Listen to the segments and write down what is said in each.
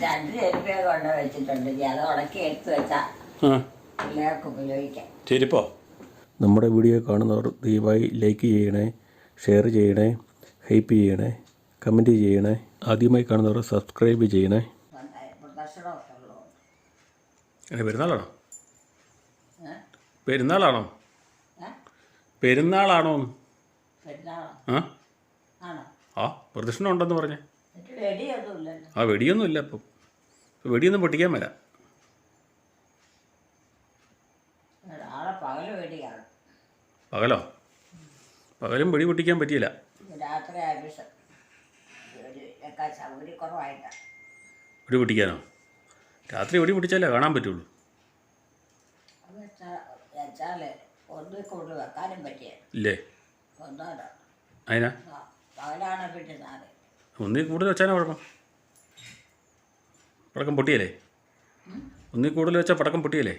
രണ്ട് ചെരുപ്പേ കൊണ്ട് വെച്ചിട്ടുണ്ട്. അത് ഉണക്കി എടുത്ത് വെച്ചാൽ പിള്ളേർക്ക് ഉപയോഗിക്കാം. ചെരുപ്പോ? നമ്മുടെ വീഡിയോ കാണുന്നവർ ദയവായി ലൈക്ക് ചെയ്യണേ, ഷെയർ ചെയ്യണേ, ഹൈപ്പ് ചെയ്യണേ, കമൻറ്റ് ചെയ്യണേ. ആദ്യമായി കാണുന്നവർ സബ്സ്ക്രൈബ് ചെയ്യണേ. പ്രദർശനമൊക്കെ ഉള്ളൂ. പെരുന്നാളാണോ? പെരുന്നാളാണോ? പെരുന്നാളാണോ? പെരുന്നാളോ? ആണോ? ആ, പ്രദർശനം ഉണ്ടെന്ന് പറഞ്ഞേ. വെടിയൊന്നുമില്ലല്ലോ. ആ, വെടിയൊന്നുമില്ല. ഇപ്പം വെടിയൊന്നും പൊട്ടിക്കാൻ വരാം. നാളെ പകല് വെടിയാണ്. പകലോ? പകലും വെടി പൊട്ടിക്കാൻ പറ്റിയില്ല. രാത്രി ആവശ്യം സൗകര്യക്കുറവായിട്ടാണ്. വെടി പൊട്ടിക്കാനോ? രാത്രി വെടി പൊട്ടിച്ചാലേ കാണാൻ പറ്റുള്ളൂ. അത് വെച്ചാൽ ഒന്നിൽ കൂടുതൽ വെക്കാനും പറ്റിയ ഇല്ലേ? ഒന്നാണ്. അതിനാ പകലാണ് പിന്നെ നാളെ ഒന്നിൽ കൂടുതൽ വെച്ചാനോ കുഴപ്പം? പടക്കം പൊട്ടിയല്ലേ? ഒന്നിൽ കൂടുതൽ വെച്ചാൽ പടക്കം പൊട്ടിയല്ലേ?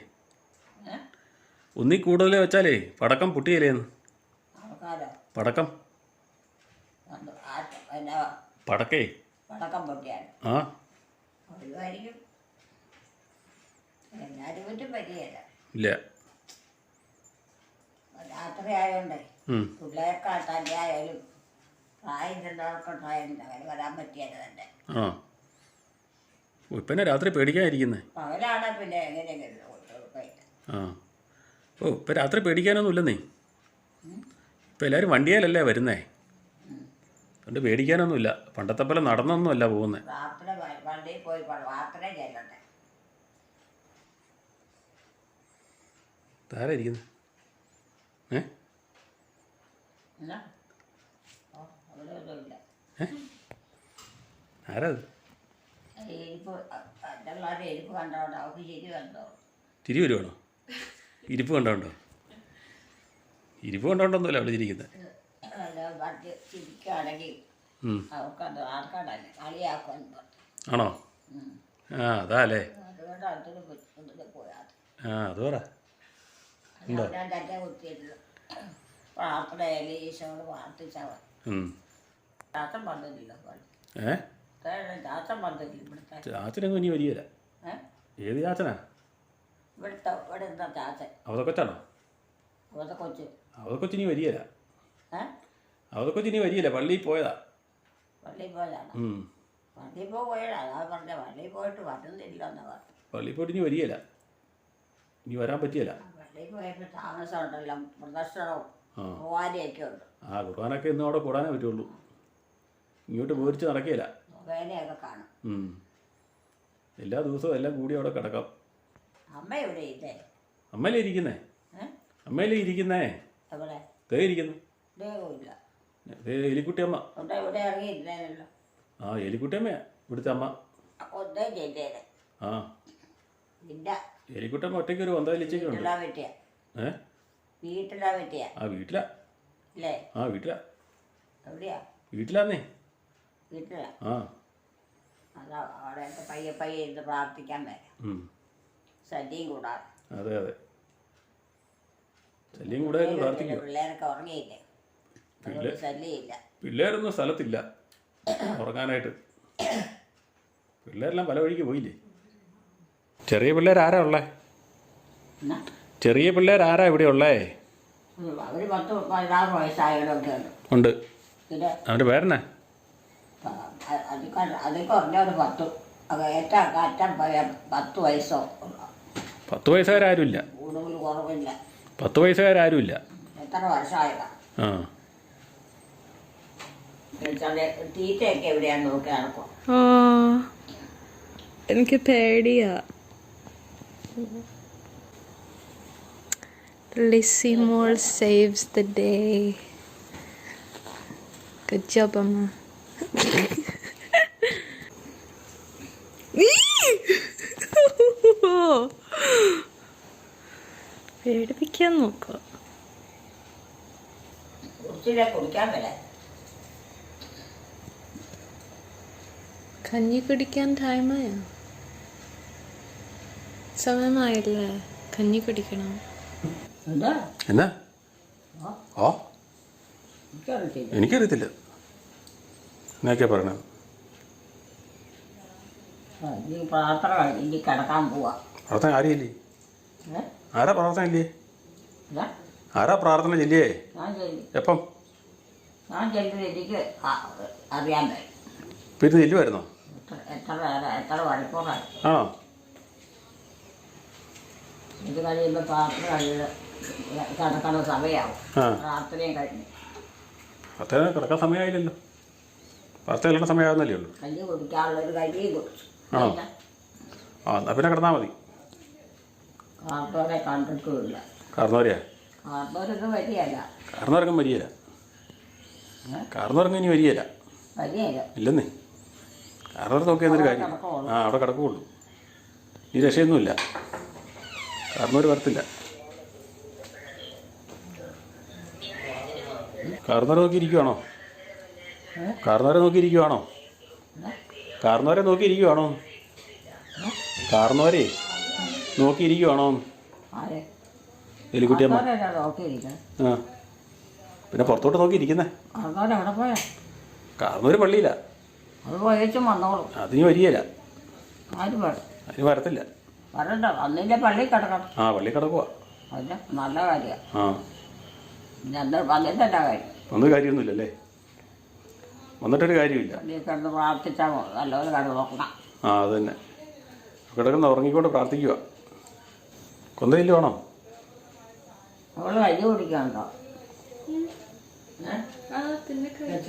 ഒന്നിൽ കൂടുതൽ വെച്ചാലേ പടക്കം പൊട്ടിയല്ലേന്ന്. ആൾക്കാരോ? പടക്കം പടക്കേ പടക്കം പൊട്ടിയാണ്. ആ, ഒഴിവായിരിക്കും. എല്ലാവരും പറ്റും പറ്റിയല്ല. ഇല്ല. രാത്രി ആയതുകൊണ്ടേ പിള്ളേർക്ക് തന്നെ ആയാലും പ്രായം ചെന്നവർക്കുണ്ടായാലും അങ്ങനെ വരാൻ പറ്റിയത് തന്നെ. ആ, ഇപ്പം രാത്രി പേടിക്കാനിരിക്കുന്നേ. പകലാണ് പിന്നെ എങ്ങനെയെങ്കിലും. ആ, ഓ, ഇപ്പം രാത്രി പേടിക്കാനൊന്നും ഇല്ലെന്നേ. ഇപ്പം എല്ലാവരും വണ്ടിയിലല്ലേ വരുന്നേ. അതുകൊണ്ട് പേടിക്കാനൊന്നുമില്ല. പണ്ടത്തെ പോലെ നടന്നൊന്നുമല്ല പോകുന്നത്. പ്രാർത്ഥന വണ്ടിയിൽ പോയി പ്രാർത്ഥന ചെയ്യണ്ടേ. താരാ ഇരിക്കുന്നത്? ഏ, അവിടെയൊന്നുമില്ല. ആരാ അത്? ഇരിപ്പ് എല്ലാവരും ഇരിപ്പ് കണ്ടോണ്ട് അവർക്ക് ചിരി കണ്ടോ. ചിരി വരുവാണോ? ഇരിപ്പ് കണ്ടോണ്ടോ? ഇരിപ്പ് കണ്ടോണ്ടൊന്നുമല്ല അവിടെ ചിരിക്കുന്നത്. ചിരിക്കുകയാണെങ്കിൽ അവർക്കത് ആർക്കാണല്ലേ കളിയാക്കുമെന്ന്. ആണോ? ആ, അതാ അല്ലേ? അതുകൊണ്ട് അടുത്തൊരു പോയാൽ ആ, അത് പറ. ഞാൻ തന്നെ കുത്തിയിരുന്നു. പ്രാർത്ഥനയിൽ ഈശോട് പ്രാർത്ഥിച്ചാൽ ചാച്ചൻ വന്നിട്ടില്ല. ചാച്ചൻ വന്നിട്ടില്ല. ഇവിടുത്തെ ചാച്ചനൊന്നും ഇനി വരികയില്ല. ഏത് ചാച്ചനാ? ഇവിടെ എന്താ ചാച്ചൻ? അവതക്കൊച്ചാണോ? കൊച്ചു അവതക്കൊച്ചിനി വരികയില്ല. അവതക്കൊച്ചിനി വരികയില്ല. പള്ളിയിൽ പോയതാ. പള്ളിയിൽ പോയതാണ്. പള്ളിയിൽ പോയതാ. അതാ പറഞ്ഞ പള്ളിയിൽ പോയിട്ട് വരുന്നില്ല എന്നാ പറഞ്ഞു. പള്ളിയിൽ പോയിട്ട് ഇനി വരികയില്ല. ഇനി വരാൻ പറ്റിയല്ല. പള്ളിയിൽ പോയപ്പോൾ താമസം ഉണ്ടല്ലോ. പ്രദർശനവും കുർബാനയൊക്കെ ഉണ്ട്. ആ, കുർബാനൊക്കെ ഇന്നും അവിടെ കൂടാനേ പറ്റുള്ളൂ. ഇങ്ങോട്ട് പോരിച്ച് നടക്കുകയില്ല. വേനയൊക്കെ കാണും. എല്ലാ ദിവസവും എല്ലാം കൂടി അവിടെ കിടക്കാം. അമ്മ ഇവിടെ ഇല്ലേ? അമ്മയിലേ ഇരിക്കുന്നേ. അമ്മയിലേ ഇരിക്കുന്നേ. എവിടെ? ദേ ഇരിക്കുന്നു. ദേഹമില്ല. എലിക്കുട്ടിയമ്മ. ഇവിടെ ഇറങ്ങിയില്ലല്ലോ. ആ, എലിക്കുട്ടിയമ്മയാ ഇവിടുത്തെ അമ്മ. ഒന്നേ ചെയ്തേനെ. ആ, ഇല്ല. എലിക്കുട്ടമ്മ ഒറ്റയ്ക്ക് ഒരു ഒന്നലിച്ചൊക്കെ ഉണ്ട്. പറ്റിയ വീട്ടിലാ പറ്റിയ? ആ, വീട്ടിലാ. അല്ലേ? ആ, വീട്ടിലാ. എവിടെയാ? വീട്ടിലാന്നേ. വീട്ടിലാ. ആ, അതാ അവിടെയൊക്കെ പയ്യെ പയ്യെ ഇരുന്ന് പ്രാർത്ഥിക്കാൻ വരാം. ശല്യം കൂടാതെ. അതെ അതെ, ശല്യം കൂടെ പ്രാർത്ഥിക്കുക. പിള്ളേരൊക്കെ ഉറങ്ങിയില്ലേ? ശല്യമില്ല. പിള്ളേരൊന്നും സ്ഥലത്തില്ല ഉറങ്ങാനായിട്ട്. പിള്ളേരെല്ലാം പല വഴിക്ക് പോയില്ലേ. ചെറിയ പിള്ളേരാരാ ഉള്ളേ? ചെറിയ പിള്ളേരാരാ ഇവിടെ ഉള്ളേ? അവർ 10-16 വയസ്സായവരൊക്കെ ഉണ്ട്. പിന്നെ അവൻ്റെ പേരെന്നാ? അതിൽ കുറഞ്ഞൊരു 10, ഏറ്റവും അറ്റം പോയ 10 വയസ്സോ. 10 വയസ്സുകാരും കൂടുതൽ കുറവില്ല. 10 വയസ്സുകാരും ഇല്ല. എത്ര വർഷമായതാ? ആ, തീറ്റയൊക്കെ എവിടെയാന്ന് നോക്കി നടക്കും. എനിക്ക് പേടിയാ. Lissy Moore saves the day. Good job, Amma. പേടിപ്പിക്കാൻ നോക്കുക. കുടിക്കാൻ വരാം. കഞ്ഞി കുടിക്കാൻ ടൈമായോ? സമയമായില്ലേ? കഞ്ഞി കുടിക്കണം. എന്നാ? ആ, എനിക്കറിയത്തില്ല. എന്നൊക്കെയാണ് പറയണത്. ഇനി പ്രാർത്ഥന കഴിഞ്ഞ് ഇനി കിടക്കാൻ പോവാ. പ്രാർത്ഥന ആരെയില്ലേ? ആരാ പ്രാർത്ഥന ഇല്ലേ? ഇല്ല, ആരാ പ്രാർത്ഥന ചെല്ലിയേ? ഞാൻ ചെല്ലു. എപ്പം? ഞാൻ ചെല്ലുന്നത് എനിക്ക് അറിയാൻ പറ്റും. പിന്നെ ചെല്ലുമായിരുന്നോ? എത്ര മണിക്കൂറായി. ആണോ? ഇത് കഴിയുമ്പോൾ പ്രാർത്ഥന കഴിയുന്നത് കിടക്കുന്ന സമയമാവും. ആ, പ്രാർത്ഥനയും കഴിഞ്ഞ് പ്രാർത്ഥന കിടക്കാൻ സമയമായില്ലല്ലോ. പ്രാർത്ഥന ചെല്ലേണ്ട സമയമാകുന്നല്ലേ ഉള്ളൂ. കഞ്ഞി കുടിക്കാനുള്ളൊരു കഞ്ഞിയും കുടിച്ചു. ആണോ? ആ, എന്നാൽ പിന്നെ കിടന്നാൽ മതി. കാർത്തോരെ കണ്ടിട്ടുമില്ല. കാർന്നവരെയാ? കാർത്തോരൊന്നും വരികയല്ല. കാർന്നവരങ്ങും വരികയില്ല. കാർന്നവരങ്ങും ഇനി വരികയില്ല. വരികയില്ല. ഇല്ലെന്നേ. കാർന്നവർ നോക്കിയാൽ എന്നൊരു കാര്യം. ആ, അവിടെ കിടക്കുകയുള്ളൂ. ഈ രക്ഷയൊന്നുമില്ല. കാർന്നവർ വരത്തില്ല. കാർന്നവരെ നോക്കിയിരിക്കുവാണോ? കാർന്നവരെ നോക്കിയിരിക്കുവാണോ? കാർന്നവരെ നോക്കിയിരിക്കുവാണോ? കാർന്നവരെ നോക്കിയിരിക്കുവാണോ? ആരെ? എലിക്കുട്ടിയമ്മ. നോക്കിയിരിക്കണം. ആ, പിന്നെ പുറത്തോട്ട് നോക്കിയിരിക്കുന്നേ. കാർത്തോരെ എവിടെ പോയാ? കാർന്നവർ പള്ളിയില്ല. അത് പോയേച്ചും വന്നോളും. അതിന് വരികയില്ല. ആര് വേണം? അതിന് വരത്തില്ല. വരണ്ട, അന്നിൻ്റെ പള്ളിയിൽ കിടക്കണം. ആ, പള്ളി കിടക്കുക. അതിന് നല്ല കാര്യമാണ്. ആ, വന്നിട്ട് എന്താ കാര്യം? ഒന്നും കാര്യമൊന്നുമില്ലല്ലേ? വന്നിട്ടൊരു കാര്യമില്ല. പള്ളിയിൽ കിടന്ന് പ്രാർത്ഥിച്ചാൽ നല്ലപോലെ കിടന്ന് നോക്കണം. ആ, അത് തന്നെ. കിടക്കുന്ന ഉറങ്ങിക്കൊണ്ട് പ്രാർത്ഥിക്കുക. കൊന്തയില്ല വേണോ? അവള് കഞ്ഞി കുടിക്കാനുണ്ടോ?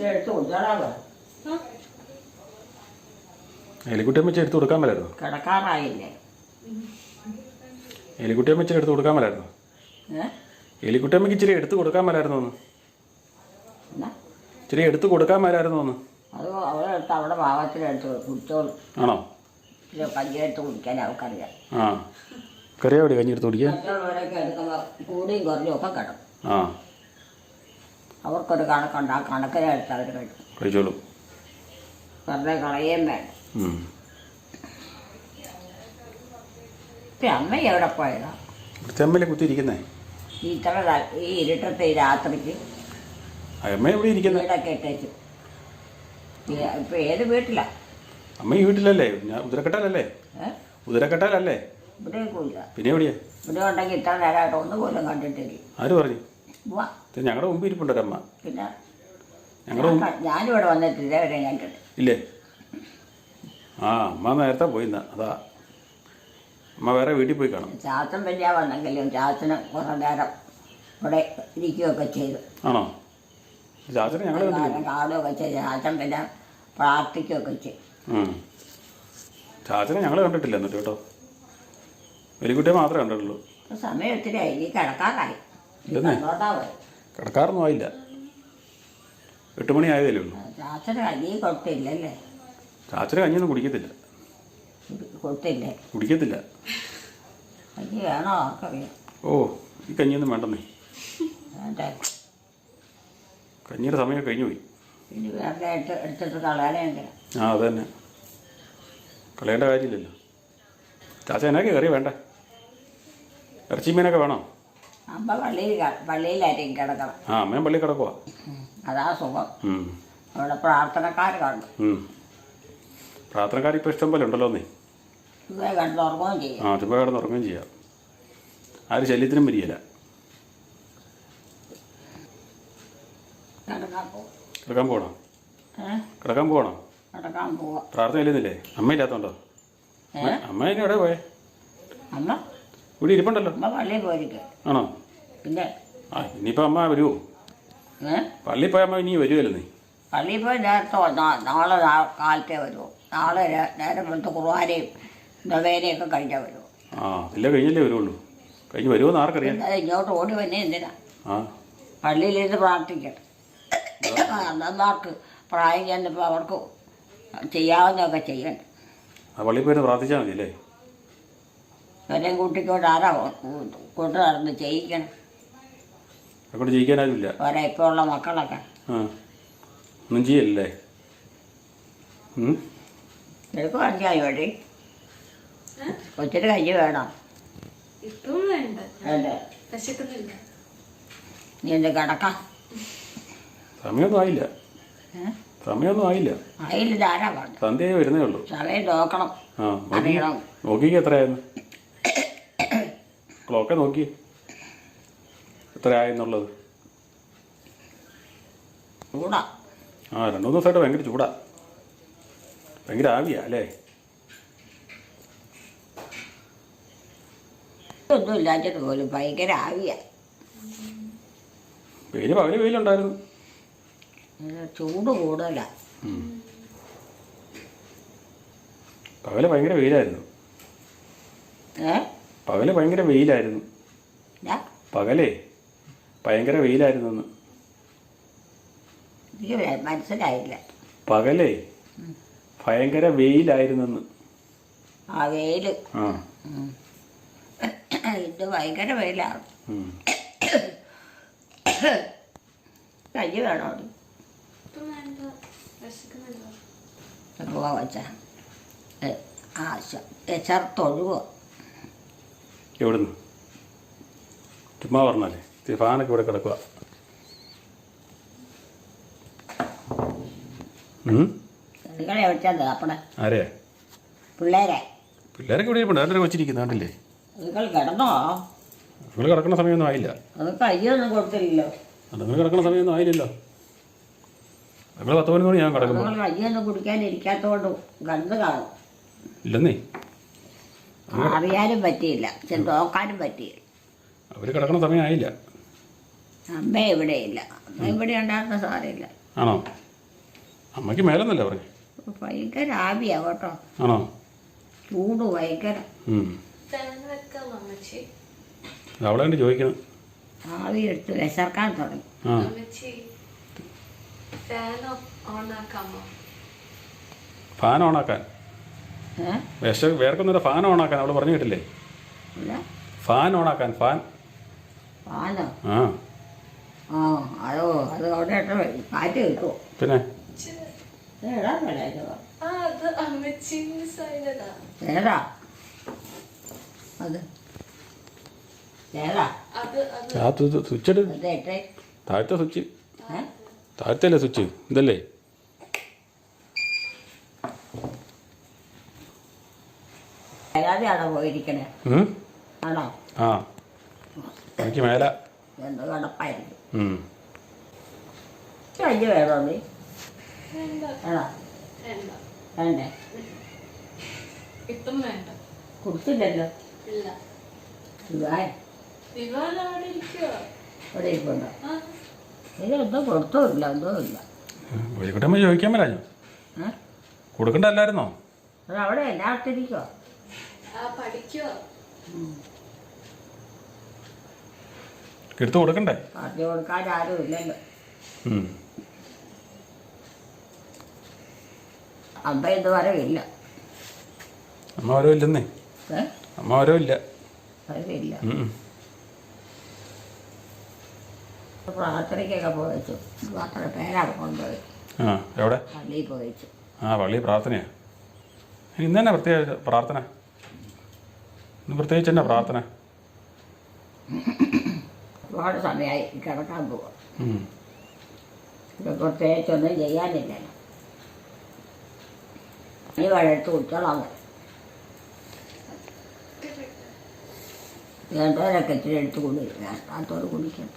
എടുത്ത് കുടിച്ചാടാവോ? എലിക്കുട്ടിയമ്മച്ച എടുത്ത് കൊടുക്കാൻ മേലായിരുന്നു. കിടക്കാറായില്ലേ? എലിക്കുട്ടിയമ്മ ഇച്ചിരി എടുത്ത് കൊടുക്കാൻ മേലായിരുന്നു. എലിക്കുട്ടിയമ്മയ്ക്ക് ഇച്ചിരി എടുത്ത് കൊടുക്കാൻ മേലായിരുന്നു ഒന്ന്. ഇച്ചിരി എടുത്ത് കൊടുക്കാൻ മേലായിരുന്നു ഒന്ന്. അത് അവളെടുത്ത് അവിടെ പാവത്തിലെടുത്ത് കുടിച്ചോളൂ. ആണോ? കഞ്ഞിയെടുത്ത് കുടിക്കാൻ അവൾക്കറിയാം. ആ, കറിയാവിടെ കഞ്ഞി എടുത്ത് കുടിക്കാൻ? മറ്റുള്ളവരൊക്കെ എടുക്കുമ്പോൾ കൂടിയും കുറഞ്ഞും ഒക്കെ കിടക്കും. ആ, അവർക്കൊരു കണക്കുണ്ട്. ആ കണക്കിനെടുത്ത് അവർ കഴിക്കും. കഴിച്ചോളൂ. വെറുതെ കളയുകയും വേണം. ഇപ്പം അമ്മ എവിടെ പോയതാ? ചെമ്മലെ കുത്തിയിരിക്കുന്നേ. ഈ ഇരുട്ടത്തെ ഈ രാത്രിക്ക് അമ്മ എവിടെ ഇരിക്കുന്നത്? വീടൊക്കെ ഇട്ടേച്ചു. ഇപ്പം ഏത് വീട്ടിലാ? അമ്മ ഈ വീട്ടിലല്ലേ? ഞാൻ ഉദരക്കെട്ടാലല്ലേ? ഉദരക്കെട്ടാലല്ലേ? ഇവിടേക്കും ഇല്ല. പിന്നെ എവിടെയാ? ഇവിടെ ഉണ്ടെങ്കിൽ ഇത്ര നേരമായിട്ട് ഒന്നുപോലും കണ്ടിട്ടില്ല. ആര് പറഞ്ഞു? വാ. ഞങ്ങളുടെ മുമ്പ് ഇരിപ്പുണ്ടോ അമ്മ? പിന്നെ ഞാനിവിടെ വന്നിട്ട് ഇതേവരെ കണ്ടിട്ട് ഇല്ലേ? ആ, അമ്മ നേരത്തെ പോയിന്നാ. അതാ അമ്മ വേറെ വീട്ടിൽ പോയി കാണും. ചാച്ചൻ വലിയ വന്നെങ്കിലും ചാച്ചന് കുറേ നേരം ഇവിടെ ഇരിക്കുകയൊക്കെ ചെയ്തു. ആണോ? ചാച്ചനെ ഞങ്ങൾ കാണുകയൊക്കെ ചെയ്തു. ചാച്ചൻ പിന്നെ പ്രാർത്ഥിക്കുകയൊക്കെ ചെയ്തു. ചാച്ചനെ ഞങ്ങൾ കണ്ടിട്ടില്ല എന്നിട്ട് കേട്ടോ. എലിക്കുട്ടിയെ മാത്രമേ കണ്ടിട്ടുള്ളൂ. സമയം ഒത്തിരി ഇനി കിടക്കാറായി. കിടക്കാറൊന്നും ആയില്ല. 8 മണി ആയതല്ലേ ഉള്ളൂ. ചാച്ചന് കഞ്ഞി കൊടുത്തില്ലല്ലേ? ചാച്ചന് കഞ്ഞിയൊന്നും കുടിക്കത്തില്ല. കൊടുത്തില്ലേ? കുടിക്കത്തില്ല. കഞ്ഞി വേണോ ആർക്കറിയാം. ഓ, ഈ കഞ്ഞിയൊന്നും വേണ്ടെന്നേ. വേണ്ട, കഞ്ഞിയുടെ സമയം കഴിഞ്ഞു പോയി. ഇനി വേറെ എടുത്തിട്ട് കളയാനെങ്കിൽ. ആ, അത് തന്നെ. കളയേണ്ട കാര്യമില്ലല്ലോ. ചാച്ച എന്നൊക്കെ കറി വേണ്ട? ഇറച്ചി മീനൊക്കെ വേണോ? അമ്മ പള്ളിയിലായിരിക്കും കിടക്കണം. ആ, അമ്മയും പള്ളി കിടക്കുവാ. അതാ സുഖം. അവിടെ പ്രാർത്ഥനക്കാർ കണ്ടു. പ്രാർത്ഥനക്കാർ ഇപ്പോൾ ഇഷ്ടം പോലെ ഉണ്ടല്ലോ എന്നേ. ചുവ കിടന്നുറങ്ങുകയും ചെയ്യും. ആ, ചുവ കിടന്നുറങ്ങുകയും ചെയ്യാം. ആരും ശല്യത്തിനും വരികയില്ല. കിടക്കാൻ പോകണോ? കിടക്കാൻ പോകണോ? കിടക്കാൻ പോവാം. പ്രാർത്ഥന ഇല്ലെന്നില്ലേ? അമ്മയില്ലാത്തോണ്ടോ? അമ്മ ഇനി എവിടെ പോയേ? അമ്മ ഇവിടെ ഇരിപ്പുണ്ടല്ലോ. അമ്മ പള്ളിയിൽ പോയിരിക്കും. ആണോ? പിന്നെ ആ, ഇനിയിപ്പോൾ അമ്മ വരുമോ? പള്ളിയിൽ പോയ അമ്മ ഇനി വരുമല്ലോ നീ? പള്ളിയിൽ പോയി നേരത്തെ നാളെ കാലത്തേ വരുമോ? നാളെ നേരം വെളുത്ത് കുർബാനയും നൊവേനയൊക്കെ കഴിഞ്ഞാൽ വരുമോ? ആ, എല്ലാം കഴിഞ്ഞല്ലേ വരുള്ളൂ. കഴിഞ്ഞ് വരുമോന്ന് ആർക്കറിയാം? ഇങ്ങോട്ട് ഓടി വന്നേ എന്തിനാ? ആ, പള്ളിയിലിരുന്ന് പ്രാർത്ഥിക്കട്ടെ. അന്നമാർക്ക് പ്രായം ചെന്നപ്പോൾ അവർക്ക് ചെയ്യാവുന്നതൊക്കെ ചെയ്യണ്ട. ആ, പള്ളിയിൽ പോയി പ്രാർത്ഥിച്ചാൽ മതി അല്ലേ? ഇവരെയും കുട്ടിക്കോട്ട് ആരാ കൊണ്ട് നടന്ന് ചെയ്യിക്കണം? അങ്ങോട്ട് ജയിക്കാനാരുമില്ല. അവരെ ഇപ്പോൾ ഉള്ള മക്കളൊക്കെ ആ, ഒന്നും ചെയ്യല്ലേ? നിനക്ക് മനസ്സിലായി വേണ്ടി കൊച്ചിന് കഞ്ഞി വേണം. ഇപ്പം വേണ്ട, വേണ്ടേ? വിശക്കുന്നില്ല. നീ എന്ത് കിടക്കാം? സമയമൊന്നും ആയില്ല. സമയമൊന്നും ആയില്ല. അതിൽ ധാരാ പറഞ്ഞു. സന്ധ്യയായി വരുന്നേ ഉള്ളൂ. സമയം നോക്കണം, ആ അറിയണം. നോക്കിക്ക് എത്രയായിരുന്നു? ക്ലോക്കെ നോക്കി എത്രയായെന്നുള്ളത്. ചൂടാ. ആ 2-3 ദിവസമായിട്ട് ഭയങ്കര ചൂടാ, ഭയങ്കര ആവിയാ അല്ലേ? ഒന്നും ഇല്ലാഞ്ഞിട്ട് പോലും ഭയങ്കര ആവിയാ. പകല് വെയിലുണ്ടായിരുന്നു. ചൂട് കൂടുതലാ. പകല് ഭയങ്കര വെയിലായിരുന്നു. പകല് ഭയങ്കര വെയിലായിരുന്നു. പകലേ ഭയങ്കര വെയിലായിരുന്നു. എനിക്ക് മനസ്സിലായില്ല. പകലേ ഭയങ്കര വെയിലായിരുന്നു. ആ വെയില് ഇത് ഭയങ്കര വെയിലാണ്. കഞ്ഞി വേണോ? വെച്ചാ ചെറുത്തൊഴുകോ? എവിടുന്ന്? ചുമ്മാ പറഞ്ഞാലേ ഫാനൊക്കെ ഇവിടെ കിടക്കുക. നിങ്ങളെ വെച്ചാൽ അപ്പടെ ആരെയാ? പിള്ളേരൊക്കെ ഇവിടെ ഇരിപ്പുണ്ട്. ആരുടെ വെച്ചിരിക്കുന്നു കണ്ടില്ലേ? നിങ്ങൾ കിടന്നോ? നിങ്ങൾ കിടക്കുന്ന സമയമൊന്നും ആയില്ല. അത് കയ്യൊന്നും കൊടുത്തില്ലല്ലോ. നിങ്ങൾ കിടക്കുന്ന സമയമൊന്നും ആയില്ലല്ലോ. നിങ്ങൾ 10 മണി ഞാൻ കിടക്കുന്നു. നിങ്ങൾ കയ്യൊന്നും കുടിക്കാനിരിക്കാത്തതുകൊണ്ട് കണ്ടു കാണും. ഇല്ലെന്നേ, അറിയാനും പറ്റിയില്ല, നോക്കാനും പറ്റിയില്ല. അവർ കിടക്കുന്ന സമയം ആയില്ല. അമ്മ ഇവിടെയില്ല. അമ്മ ഇവിടെ ഉണ്ടാകുന്ന സാരമില്ല. ആണോ? അമ്മയ്ക്ക് മേലെന്നല്ലേ പറഞ്ഞു? ഭയങ്കര ആവിയാ കേട്ടോ. ആണോ? ചൂട് ഭയങ്കര. അവളെ കണ്ട് ചോദിക്കണം. ആവി എടുത്ത് വിശർക്കാൻ തുടങ്ങി. ഫാൻ ഓണാക്കാൻ. വേർക്കൊന്നുമില്ല, ഫാൻ ഓണാക്കാൻ അവള് പറഞ്ഞു കേട്ടില്ലേ? ഫാൻ ഓണാക്കാൻ. ഫാനോ? ആ അതോ അത് അവിടെ കാറ്റ് കിട്ടുമോ? പിന്നെ ഏതാ അത്? സ്വിച്ച് ഇട്. താഴത്തെ സ്വിച്ച്. താഴത്തല്ലേ സ്വിച്ച്? ഇതല്ലേ? ആണോ പോയിരിക്കണേ? ആണോ? ആ എനിക്ക് മേല എന്ത് കടപ്പായിരിക്കും. കഞ്ഞി വേണോ നീ? ആണോ? വേണ്ടേ? കുടിച്ചില്ലല്ലോ. ഇവിടെ ഇരിപ്പുണ്ടോ? ഇതൊന്നും കൊടുത്തുമില്ല, ഒന്നുമില്ല. കോഴിക്കോട്ടമ്മ ചോദിക്കാൻ പറ്റാഞ്ഞോ? കൊടുക്കണ്ടല്ലായിരുന്നോ? അത് അവിടെ എല്ലാത്തിരിക്കോ? എടുത്ത് കൊടുക്കണ്ടേ? പറഞ്ഞു കൊടുക്കാൻ ആരും ഇല്ലല്ലോ. അമ്മ എന്ത് വരവില്ല. അമ്മ വരോ ഇല്ലെന്നേ. അമ്മ വരോ ഇല്ല. വരവില്ല. പ്രാർത്ഥനയ്ക്കൊക്കെ പോയിച്ചു. പ്രാർത്ഥന പേരാണ് കൊണ്ടുപോയി. എവിടെ? പള്ളിയിൽ പോയിച്ചു. പള്ളി പ്രാർത്ഥനയാ. ഇന്ന് തന്നെ പ്രത്യേക പ്രാർത്ഥന. ഇന്ന് പ്രത്യേകിച്ച് തന്നെ പ്രാർത്ഥന. ഒരുപാട് സമയമായി കിടക്കാൻ പോവാം. പ്രത്യേകിച്ചൊന്നും ചെയ്യാനില്ലല്ലോ. ഇനി വഴത്ത് കുടിച്ചോളാം. വേണ്ടവരൊക്കെ ഇച്ചിരി എടുത്ത് കുടി, വേണ്ടാത്തവർ കുടിക്കണ്ട.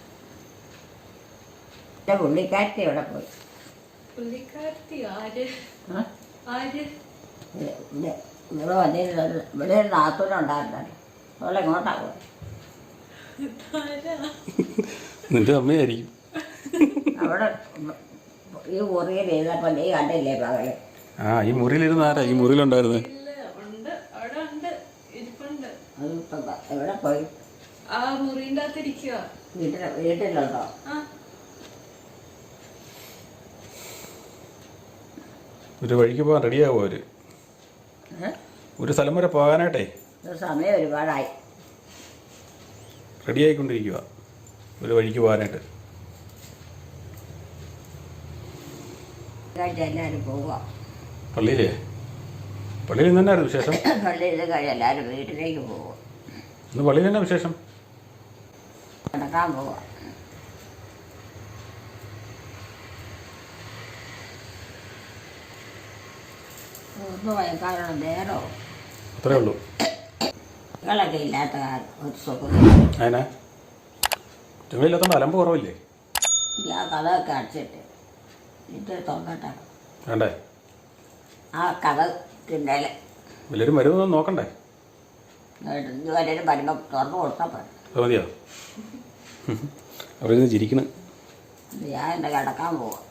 എൻ്റെ പുള്ളിക്കാരത്തി എവിടെ പോയി? ഇവിടെ വന്നിരുന്നത്. ഇവിടെ ഒരു നാത്തൂനുണ്ടായിരുന്നല്ലോ. അവളെങ്ങോട്ടാ പോയി? നിന്റെ അമ്മയായിരിക്കും. അവിടെ ഈ മുറിയിൽ ഇരുന്നപ്പോൾ നീ കണ്ടില്ലേ പകല്? ഈ മുറിയിലിരുന്ന് ആരാ ഈ മുറിയിലുണ്ടായിരുന്നേ? എവിടെ പോയി? വീട്ടിലുണ്ടോ? ഒരു വഴിക്ക് പോകാൻ റെഡിയാകുമോ അവര്? ഒരു സ്ഥലം വരെ പോകാനായിട്ടേ സമയം ഒരുപാടായി. റെഡി ആയിക്കൊണ്ടിരിക്കുക ഒരു വഴിക്ക് പോകാനായിട്ട്. എല്ലാവരും പോവുക. പള്ളിയിൽ നിന്ന് തന്നെയായിരുന്നു വിശേഷം. പള്ളിയിൽ കഴിഞ്ഞ് എല്ലാവരും വീട്ടിലേക്ക് പോവുക. ഇന്ന് പള്ളിയിൽ തന്നെ വിശേഷം. നടക്കാൻ പോവുക. ഒന്ന് വയക്കാനുള്ള നേരോ അത്രേ ഉള്ളൂ. നിങ്ങളൊക്കെ ഇല്ലാത്ത കാലം ഒരു സുഖം. അതിനാ ചുമയില്ലാത്തോണ്ട് അലമ്പ് കുറവില്ലേ? ആ കഥയൊക്കെ അടച്ചിട്ട് ഇത് തുറന്നിട്ട വേണ്ടേ? ആ കഥ തിന്നല് എല്ലാവരും വരുമെന്നൊന്നും നോക്കണ്ടേ? ഇതുവരെ വരുമ്പോൾ തുറന്നു കൊടുത്താൽ പോരെ. അത് മതിയോ? അവിടെ ഇരുന്ന് ചിരിക്കണം. ഞാൻ എൻ്റെ കിടക്കാൻ പോവാം.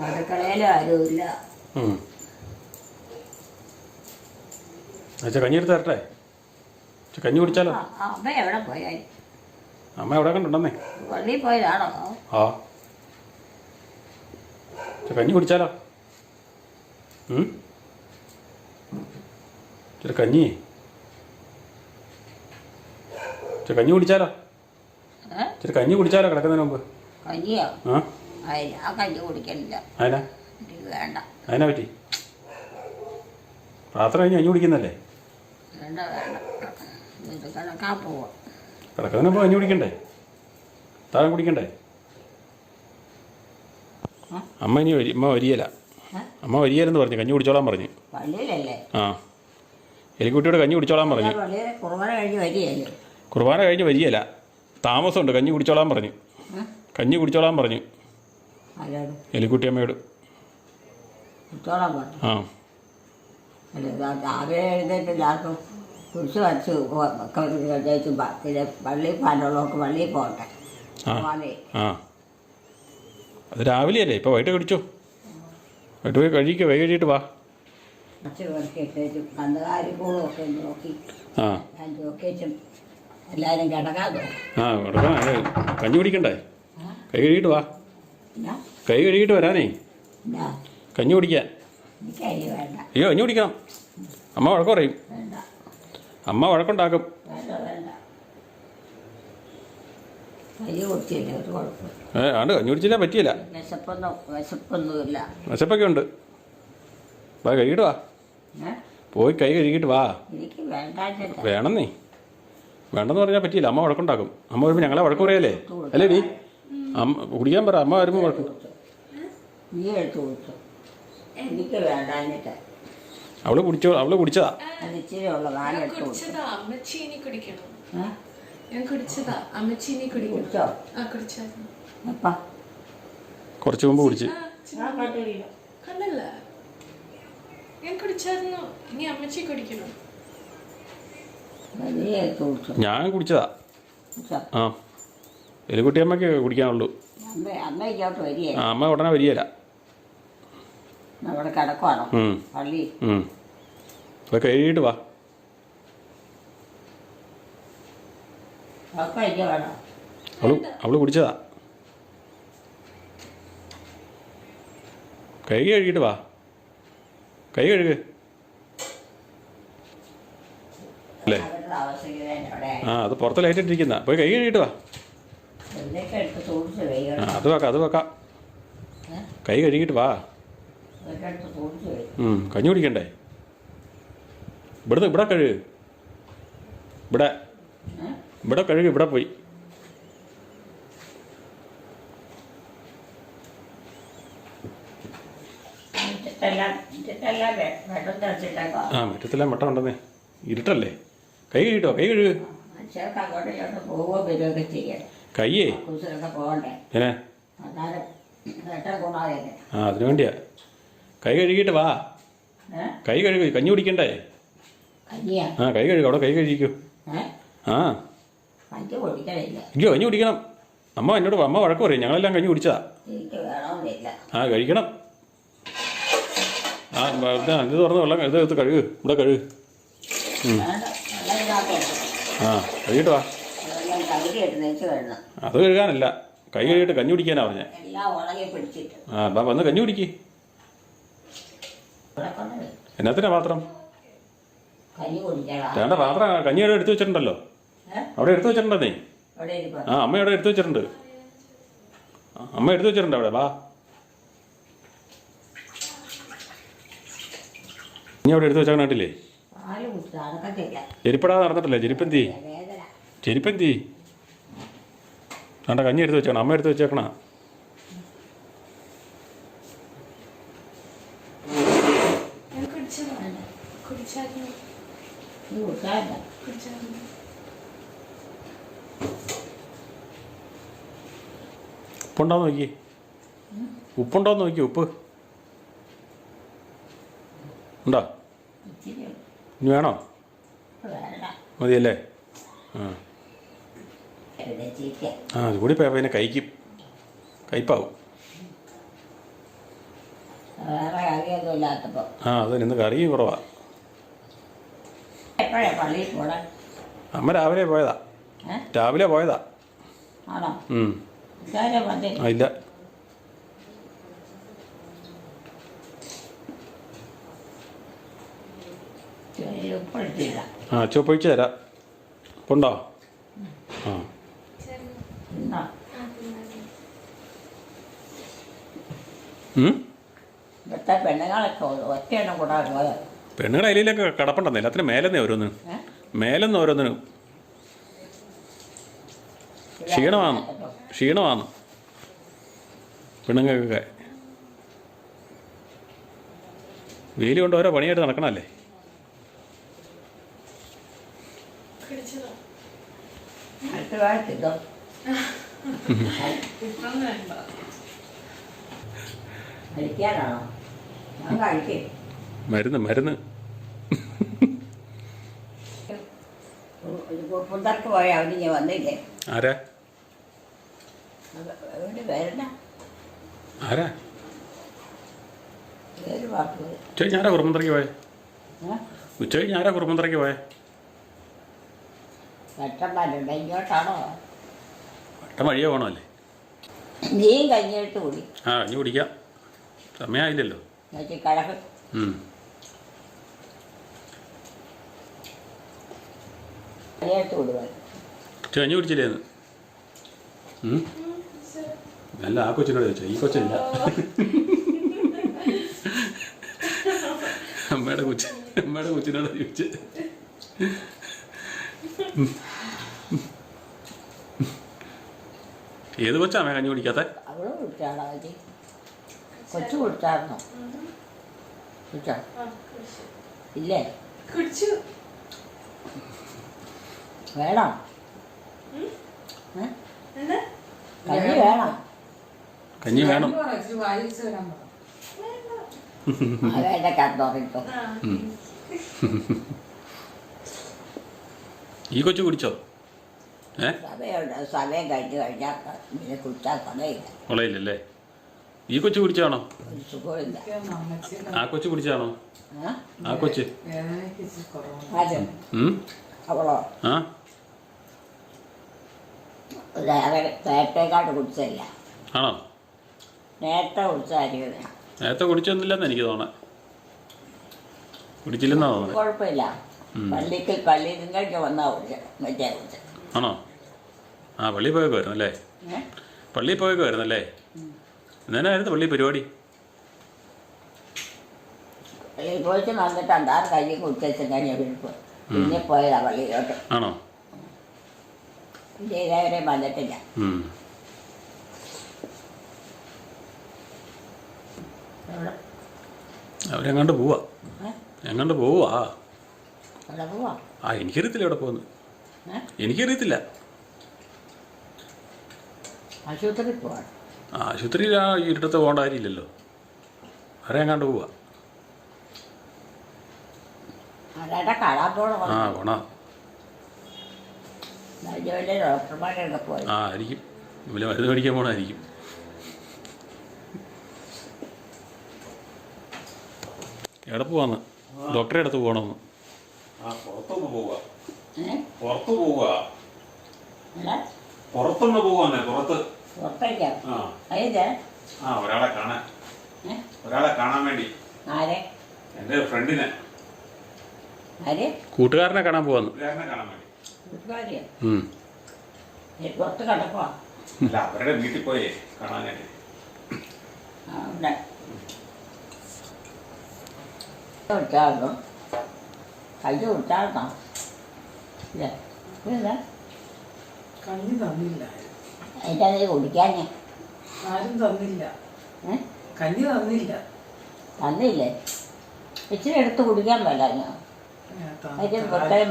അടുക്കളയിലും ആരുമില്ല. അച്ഛാ കഞ്ഞി എടുത്ത് തരട്ടെ? കഞ്ഞി കുടിച്ചാലോ? അമ്മ എവിടെ പോയാൽ? അമ്മ എവിടെ കണ്ടുണ്ടെന്നേ? പള്ളിയിൽ പോയതാണോ? ആ കഞ്ഞി കുടിച്ചാലോ? ചേട്ടാ കഞ്ഞി കഞ്ഞി കുടിച്ചാലോ? ചേട്ടാ കഞ്ഞി കുടിച്ചാലോ കിടക്കുന്നതിന് മുമ്പ്? കഞ്ഞിയോ? ആ ആ കഞ്ഞി കുടിക്കണില്ല. അതിനാ? എനിക്ക് വേണ്ട. അതിനാ പറ്റി? പാത്രം കഴിഞ്ഞ് കഞ്ഞി കുടിക്കുന്നല്ലേ? വേണ്ട വേണ്ട, ഇത് കിടക്കാൻ പോവാം. കിടക്കുന്നതിന് മുമ്പ് കഞ്ഞി കുടിക്കണ്ടേ? താഴെ കുടിക്കണ്ടേ? അമ്മ ഇനി അമ്മ വരികയില്ല. അമ്മ വരികയില്ലെന്ന് പറഞ്ഞു, കഞ്ഞി കുടിച്ചോളാൻ പറഞ്ഞു. പള്ളിയിലല്ലേ? ആ എലിക്കുട്ടിയോട് കഞ്ഞി കുടിച്ചോളാൻ പറഞ്ഞു. പള്ളിയിൽ കുർബാന കഴിഞ്ഞ് വരികയല്ലേ? കുർബാന കഴിഞ്ഞ് വരികയില്ല, താമസമുണ്ട്. കഞ്ഞി കുടിച്ചോളാൻ പറഞ്ഞു. കഞ്ഞി കുടിച്ചോളാൻ പറഞ്ഞു ആരോട്? എലിക്കുട്ടി അമ്മയോട്. കുടിച്ചോളാൻ പറഞ്ഞു. ആ രാവിലെ എഴുന്നേറ്റ് എല്ലാവർക്കും കുറിച്ച് വച്ച് കഴിച്ചു. പിന്നെ പള്ളിയിൽ പാടുള്ളവർക്ക് പള്ളിയിൽ പോകട്ടെ. ആ അത് രാവിലെയല്ലേ? ഇപ്പോൾ വൈകിട്ട് കുടിച്ചോ. വൈകിട്ട് പോയി കഴിക്കുക, വൈകി കഴിയിട്ട് വാ. അച്ഛൻ ഇട്ടേച്ചും കന്നുകാലിക്കൂടും ഒക്കെ നോക്കി ഞാൻ നോക്കിച്ചും എല്ലാവരും കിടക്കാൻ തോന്നും. കിടക്കണം. കഞ്ഞി കുടിക്കണ്ടേ? കൈ കഴുകിയിട്ട് വാ. കൈ കഴുകിയിട്ട് വരാനേ. കഞ്ഞി കുടിക്കാൻ. എനിക്കരി വേണ്ട. അയ്യോ കഞ്ഞി കുടിക്കണം. അമ്മ വഴക്ക് പറയും. വേണ്ട അമ്മ വഴക്കുണ്ടാക്കും. വേണ്ട വേണ്ട, കരി കുടിച്ചില്ല ഒരു കുഴപ്പം. ആണ്ട് കഞ്ഞി കുടിച്ചില്ല പറ്റിയില്ല. വിശപ്പൊന്നുമില്ല. വിശപ്പൊക്കെ ഉണ്ട്. വാ കഴുകിയിട്ട് വാ. പോയി കൈ കഴുകിയിട്ട് വാ. എനിക്ക് വേണ്ട. വേണമെന്നേ. വേണ്ടെന്ന് പറഞ്ഞാൽ പറ്റിയില്ല. അമ്മ വഴക്കുണ്ടാക്കും. അമ്മ വരുമ്പോൾ ഞങ്ങളെ വഴക്ക് പറയല്ലേ? അല്ലേ ഡി? അമ്മ കുടിക്കാൻ പറ. അമ്മ വരുമ്പോൾ വഴക്ക്. നീ എടുത്തു കൊടുത്തു. എനിക്ക് വേണ്ടാഞ്ഞിട്ട്. അവള് കുടിച്ചതാ. അത് ഇച്ചിരി ഉള്ള കാലം എടുത്തു കൊടുത്തു. കുടിച്ചോ? അപ്പ കുറച്ച് മുമ്പ് കുടിച്ച്. നീ എടുത്തു കൊടുത്തു. ഞാൻ കുടിച്ചതാ. ആ എലിക്കുട്ടി അമ്മയ്ക്ക് കുടിക്കാനുള്ളൂ. അമ്മ ഇങ്ങോട്ട് വരികയെ? അമ്മ ഉടനെ വരികയില്ല. അവിടെ കിടക്കുവാണോ പള്ളി? അപ്പോൾ കഴുകിയിട്ട് വാ. വേണോ? അവള് കുടിച്ചതാ. കൈ കഴുകിയിട്ട് വാ. കൈ കഴുക് അല്ലേ? അത് പുറത്ത് ലൈറ്റ് ഇട്ടിരിക്കുന്ന. പോയി കൈ കഴുകിയിട്ട് വാ. അത് വെക്കാം. കൈ കഴുകിയിട്ട് വാ. കഞ്ഞി കുടിക്കണ്ടേ? ഇവിടെ കഴുക്. ഇവിടെ കഴുകി. ഇവിടെ പോയി മുറ്റത്തെല്ലാം വെട്ടം ഉണ്ടെന്നേ. ഇരുട്ടല്ലേ? കൈ കഴുകിട്ടോ. കൈ കഴുക്. കയ്യേ ഏനെ അതിനു വേണ്ടിയാ. കൈ കഴുകിയിട്ട് വാ. കൈ കഴുകി. കഞ്ഞി കുടിക്കണ്ടേ? കൈ കഴുകും. അവിടെ കൈ കഴുകിക്കോ. അയ്യോ കഞ്ഞി കുടിക്കണം. അമ്മ വഴക്ക് പറയും. ഞങ്ങളെല്ലാം കഞ്ഞി കുടിച്ചതാ. കഴിക്കണം. ഇത് തുറന്ന് വെള്ളം ഇത് കഴുകു. ഇവിടെ കഴുകു. കഴുകിയിട്ട് വാ. അത് കഴുകാനല്ല, കൈ കഴുകിയിട്ട് കഞ്ഞി കുടിക്കാനാ പറഞ്ഞേ. വന്ന് കഞ്ഞി കുടിക്ക്. എന്നാത്തിനാ പാത്രം? വേണ്ട പാത്രം കഞ്ഞി അവിടെ എടുത്തു വെച്ചിട്ടുണ്ടല്ലോ. അവിടെ എടുത്തു വെച്ചിട്ടുണ്ടെന്നേ. അമ്മ അവിടെ എടുത്തു വെച്ചിട്ടുണ്ട്. അമ്മ എടുത്തു വെച്ചിട്ടുണ്ട് അവിടെ. വാ. നീ അവിടെ എടുത്ത് വെച്ചാൽ നാട്ടില്ലേ പാല് കുടിച്ചു അതൊക്കെ ചെയ്യാം. ചെരുപ്പിടാതെ നടന്നിട്ടില്ലേ ചെരുപ്പെന്തി വേദന ചെരുപ്പെന്തി വേണ്ട കഞ്ഞി എടുത്ത് വെച്ചേക്കണം അമ്മ എടുത്ത് വെച്ചേക്കണ ഞാൻ കുടിച്ചതാണ്. കുടിച്ചായിരുന്നു. ഇത് കുടിക്കാറില്ല. കുടിച്ചായിരുന്നു. ഉപ്പുണ്ടോന്ന് നോക്കി ഉപ്പുണ്ടോന്ന് നോക്കി ഉപ്പ് ഉണ്ടോ ഇച്ചിരി ഇനി വേണോ വേണ്ട. മതിയല്ലേ ആ പിന്നെ ചീത്ത ആ അത് കൂടി പോയപ്പോൾ പിന്നെ കഴിക്കും കയ്പാവും വേറെ കറിയൊന്നും ഇല്ലാത്തപ്പോൾ ആ അത് ഇന്ന് കറിയും കുറവാ എപ്പോഴാണ് പള്ളിയിൽ പോടാൻ? അമ്മ രാവിലെ പോയതാ രാവിലെ പോയതാ ആണോ? ഉം. ഇതാരാ വന്നേ? ആ ഇല്ല ഉപ്പെടുത്തില്ല. ആ ചുവപ്പൊഴിച്ച് തരാം ഉണ്ടോ ആ ഇന്നോ? ഉം? ഇവിടുത്തെ പെണ്ണുങ്ങളൊക്കെ ഒറ്റയെണ്ണം കൂടാതെ പോയത്. പെണ്ണുങ്ങളുടെ അയിലൊക്കെ കിടപ്പുണ്ടെന്നേ എല്ലാത്തിനും മേലെന്നേ ഓരോന്നിനും മേലെന്ന് ഓരോന്നിനും ക്ഷീണമാണ് പെണ്ണുങ്ങൾക്കൊക്കെ വെയിൽ കൊണ്ട് ഓരോ പണിയായിട്ട് നടക്കണമല്ലേ കുടിച്ചതാ. അടുത്ത കാലത്തിട്ടോ ഇപ്പം വേണ്ട. കഴിക്കാനാണോ? ഞാൻ കഴിക്കും. മരുന്ന് പുന്തർക്ക് പോയ അവന് വന്നില്ലേ? ആരാ അവന് വരണ ആരാ പേര് പറഞ്ഞു. ഉച്ച കഴിഞ്ഞ് ആരാ കുറുമന്ത്രയ്ക്ക് പോയെ ഉച്ച കഴിഞ്ഞ് ആരാ കുറുമന്ത്രയ്ക്ക് പോയെ വെട്ടന്മാരുണ്ട്. ഇങ്ങോട്ടാണോ? വട്ടം വഴിയേ പോകണമല്ലേ നീയും കഞ്ഞിട്ട് കൂടി ആ കഞ്ഞി കുടിക്കാം സമയമായില്ലല്ലോ എന്നിട്ട് കിടക്ക്. കഞ്ഞിട്ട് കൂടുവാൻ ഉച്ച കഞ്ഞി കുടിച്ചില്ലേന്ന് അല്ല ആ കൊച്ചിനോട് ചോദിച്ചോ ഈ കൊച്ചില്ല അമ്മയുടെ കൊച്ചിനോട് ചോദിച്ച് ഏത് കൊച്ചാമേ കഞ്ഞി കുടിക്കാത്ത അവള് കുടിച്ചാണോ? അവര് കൊച്ചു കുടിച്ചായിരുന്നോ? കുടിച്ചോ? ആ, കുടിച്ചു. ഇല്ലേ? കുടിച്ചു. വേണം. എന്താ? കഞ്ഞി വേണം. കഞ്ഞി വേണം അതെന്റെ കണ്ടോറിട്ടോ. ആ. ഈ കൊച്ചു കുടിച്ചോ സമയം കഴിഞ്ഞ് കഴിഞ്ഞാൽ പിന്നെ കുടിച്ചാൽ സമയമില്ല. കൊളയില്ലല്ലേ ഈ കൊച്ചു കുടിച്ചാണോ ഒരു സുഖമില്ല. ആ കൊച്ചു കുടിച്ചാണോ ആ? ആ കൊച്ച് ആരും അവളോ ആ നേരത്തെക്കാട്ട് കുടിച്ചില്ല. ആണോ നേരത്തെ കുടിച്ചായിരിക്കും. നേരത്തെ കുടിച്ചൊന്നുമില്ലെന്ന് എനിക്ക് തോന്നാം കുടിച്ചില്ലെന്നാ തോന്നുന്നത് കുഴപ്പമില്ല. പള്ളിയിൽ നിന്ന് കഴിഞ്ഞ് വന്നാൽ കുടിച്ച മറ്റേ കുടിച്ച. ആണോ ആ പള്ളിയിൽ പോയൊക്കെ വരുന്നല്ലേ പള്ളിയിൽ പോയൊക്കെ വരുന്നല്ലേ എന്നായിരുന്നു പള്ളി പരിപാടി പള്ളിയിൽ പോയിട്ട് വന്നിട്ട് അന്താറ് കൈ കുടിച്ചു കഴിഞ്ഞ വീട്ടിൽ പിന്നെ പോയതാ പള്ളിയിലോട്ട്. ആണോ പിന്നെ ഇതേവരെ വന്നിട്ടില്ല. അവരെങ്ങാണ്ട് പോവാ എങ്ങാണ്ട് പോവാ അവിടെ പോവാ. ആ എനിക്കറിയത്തില്ല എവിടെ പോകുന്നു എനിക്കറിയത്തില്ല ആശുപത്രിയിൽ പോവാണ്. ആശുപത്രിയിൽ ആ ഇരുട്ടത്ത് പോകേണ്ട കാര്യമില്ലല്ലോ വേറെ എങ്ങാണ്ട് പോവാ ആരാടെ കാണാൻ പോകണം. ആ പോണ വലിയ വലിയ ഡോക്ടർമാരൊക്കെ പോയി. ആ ആയിരിക്കും ഇവര് മരുന്ന് മേടിക്കാൻ പോകണമായിരിക്കും എവിടെ പോവാന്ന് ഡോക്ടറെ അടുത്ത് പോകണമെന്ന് ആ പുറത്തൊന്ന് പോവാ പുറത്ത് പോവാ പുറത്തൊന്ന് പോവാന്നേ പുറത്ത് പുറത്തേക്കാ? ആ അതിന്റെ ആ ഒരാളെ കാണാൻ വേണ്ടി ആരെ? എൻ്റെ ഫ്രണ്ടിനെ ആര്? കൂട്ടുകാരനെ കാണാൻ പോവാന്ന് കൂട്ടുകാരനെ കാണാൻ വേണ്ടി വീട്ടുകാരിയോ? പുറത്ത് കിടക്കുവാ? അല്ല അവരുടെ വീട്ടിൽ പോയേ കാണാനായിട്ട് ആ ഉണ്ട്. കുടിച്ചായിരുന്നോ? കഞ്ഞി കുടിച്ചായിരുന്നോ? ഇല്ലേ? ഇല്ല. കഞ്ഞി തന്നില്ല. അതിൻ്റെ നീ കുടിക്കാഞ്ഞേ? ആരും തന്നില്ല. കഞ്ഞി തന്നില്ല. തന്നില്ലേ? ഇച്ചിരി എടുത്ത് കുടിക്കാൻ പറ്റില്ല ഞാൻ. അതിന് പ്രത്യേകം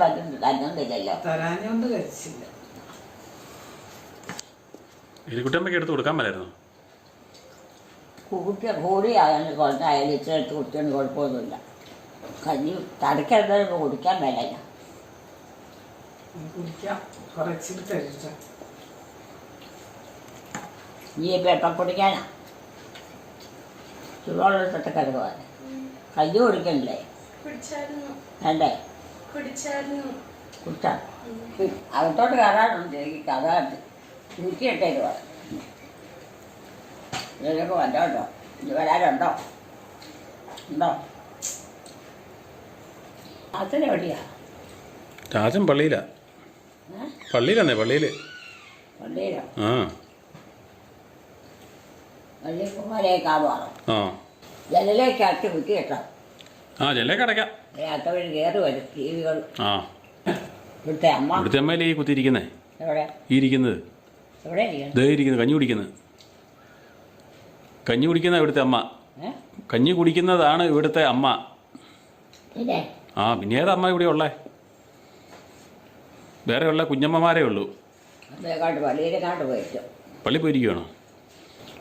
തന്നില്ലല്ലോ. തരാഞ്ഞോണ്ട് കഴിച്ചില്ല. എലിക്കുട്ടമ്മയ്ക്ക് എടുത്ത് കൊടുക്കാൻ മേലായിരുന്നു. കൂടിയായാലും കുറച്ചായാലും ഇച്ചിരി എടുത്ത് കുടിച്ചൊന്നും കുഴപ്പമൊന്നുമില്ല. കഞ്ഞി തടക്കെടുത്ത് കുടിക്കാൻ മേല ഞാൻ. കുടിക്കാം. കുറച്ചിട്ട് തരിച്ച. നീ ഇപ്പം എപ്പം കുടിക്കാനാ? ചൂടുവെള്ളത്തിട്ട് കരുതുവാൻ കഞ്ഞി കുടിക്കണില്ലേ? കുടിച്ചായിരുന്നു. വേണ്ടേ? കുടിച്ചായിരുന്നു. കുടിച്ചാ അകത്തോട്ട് കയറാനുണ്ട്. എനിക്ക് കഥ കുറ്റിയിട്ടേരുവാ. ഇതിനൊക്കെ വന്നോട്ടോ? ഇത് വരാനുണ്ടോ? ഉണ്ടോ? അച്ഛനെവിടെയാ? ചാച്ചൻ പള്ളിയിലാ. പള്ളിയിലാന്നേ, പള്ളിയിൽ. പള്ളിയിലോ? ആ പള്ളിക്കുമാരേക്കാളുവാണോ? ആ ജനലേക്ക് അച്ഛൻ കുറ്റി കേട്ടോ? ആ ജനലേക്ക് അടയ്ക്കാം. അത്ത വഴി കയറി വരും ടി വികൾ. ആ ഇവിടുത്തെ അമ്മ ഇവിടുത്തെ അമ്മയിലേ ഈ കുത്തിയിരിക്കുന്നേ. എവിടെ? ഈ ഇരിക്കുന്നത്. എവിടെ ഇരിക്കണം? ദേ ഇരിക്കുന്നത്, കഞ്ഞി കുടിക്കുന്നത്. കഞ്ഞി കുടിക്കുന്ന ഇവിടുത്തെ അമ്മ. കഞ്ഞി കുടിക്കുന്നതാണ് ഇവിടുത്തെ അമ്മ. പിന്നെ ആ പിന്നെ ഏതമ്മ ഇവിടെ ഉള്ളേ? വേറെ ഉള്ള കുഞ്ഞമ്മമാരേ ഉള്ളൂ. അതേക്കാട്ട് പള്ളിയിലേക്കാട്ട് പോയിട്ടു. പള്ളി പോയിരിക്കുകയാണോ?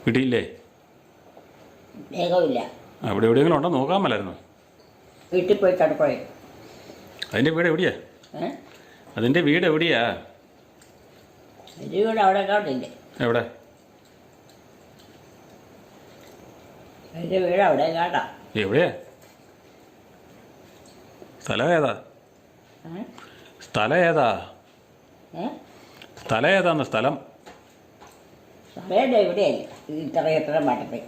വീട്ടിലില്ലേ? വേഗമില്ല. അവിടെ എവിടെയെങ്കിലും ഉണ്ടോ നോക്കാൻ മേലായിരുന്നു. വീട്ടിൽ പോയി കിടപ്പോയി. അതിൻ്റെ വീട് എവിടെയാ? അതിൻ്റെ വീട് എവിടെയാ? എൻ്റെ വീട് അവിടെ കാട്ടില്ലേ? എവിടെ? എൻ്റെ വീട് അവിടെ കാട്ടാ. എവിടെയാ? സ്ഥലം ഏതാ? സ്ഥലം ഏതാ? സ്ഥലം ഏതാന്ന്? സ്ഥലം സമയം എവിടെയല്ലേ? ഇത്ര മട്ടത്തിൽ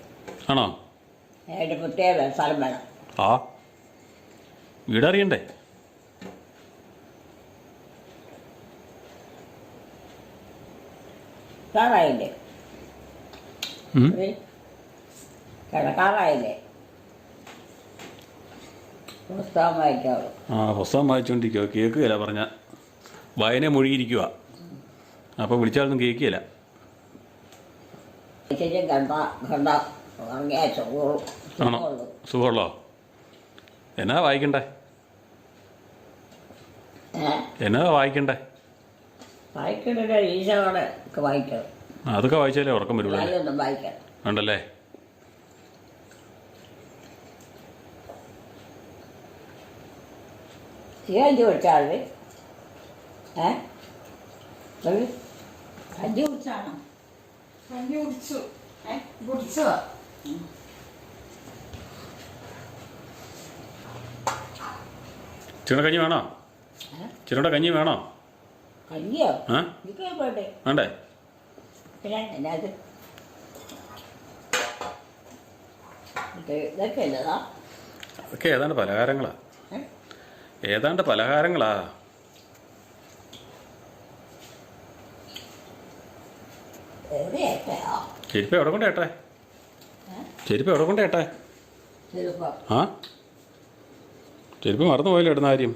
ആണോ? അതിൻ്റെ പ്രത്യേക സ്ഥലം വേണം. ആ വീടറിയണ്ടേ? കിടക്കാറായില്ലേ? കിടക്കാറായില്ലേ? പുസ്തകം വായിക്കാവുള്ളൂ. ആ പുസ്തകം വായിച്ചുകൊണ്ടിരിക്കുക. കേൾക്കുകയില്ല പറഞ്ഞ വായന മൊഴിയിരിക്കുക. അപ്പോൾ വിളിച്ചാലൊന്നും കേൾക്കുകയില്ല. ആണോ? സുഖമുള്ളോ? എന്നാ വായിക്കണ്ടേ? എന്നാ വായിക്കണ്ടേ? വായിക്കണ്ട ഈശോടെ ഒക്കെ വായിക്കണം. അതൊക്കെ വായിച്ചാലേ ഉറക്കം വരുള്ളൂ. ഒന്നും വായിക്കണം ഉണ്ടല്ലേ? കഞ്ഞി കുടിച്ചാൽ കഞ്ഞി കുടിച്ചാണോ? കഞ്ഞി കുടിച്ചു. കുടിച്ചതാ. ചിരണ്ട കഞ്ഞി വേണോ? ചിരണ്ട കഞ്ഞി വേണോ? കഞ്ഞിയോ? ആ പോട്ടെ. വേണ്ടേ? പിന്നെ എന്നാത് ഇതൊക്കെ അല്ലതാ? അതൊക്കെ ഏതാണ്ട് പലഹാരങ്ങളാ. ഏതാണ്ട് പലഹാരങ്ങളാ. ചെരുപ്പ് എവിടെ കൊണ്ടേട്ടെ? ചെരുപ്പ് എവിടെ കൊണ്ടേട്ടെ? ആ ചെരുപ്പ് മറന്നു പോയല്ലോ ഇടുന്ന കാര്യം.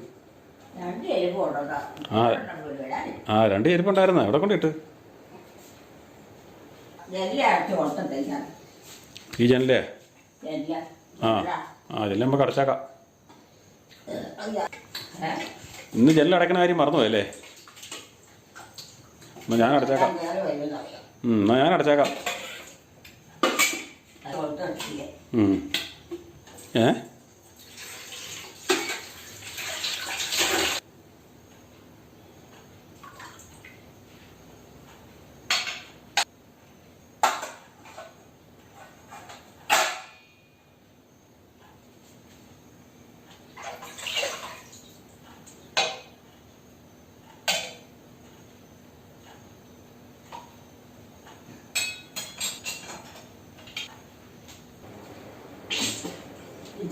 ആ 2 ചെരുപ്പുണ്ടായിരുന്ന എവിടെ കൊണ്ടിട്ട്? ഈ ജനലേ? ആ ജനല നമുക്ക് അടച്ചേക്കാം. ഇന്ന് ജനലടക്കണ കാര്യം മറന്നു പോയല്ലേ? എന്നാ ഞാൻ അടച്ചേക്കാം. എന്നാ ഞാൻ അടച്ചേക്കാം. ഏ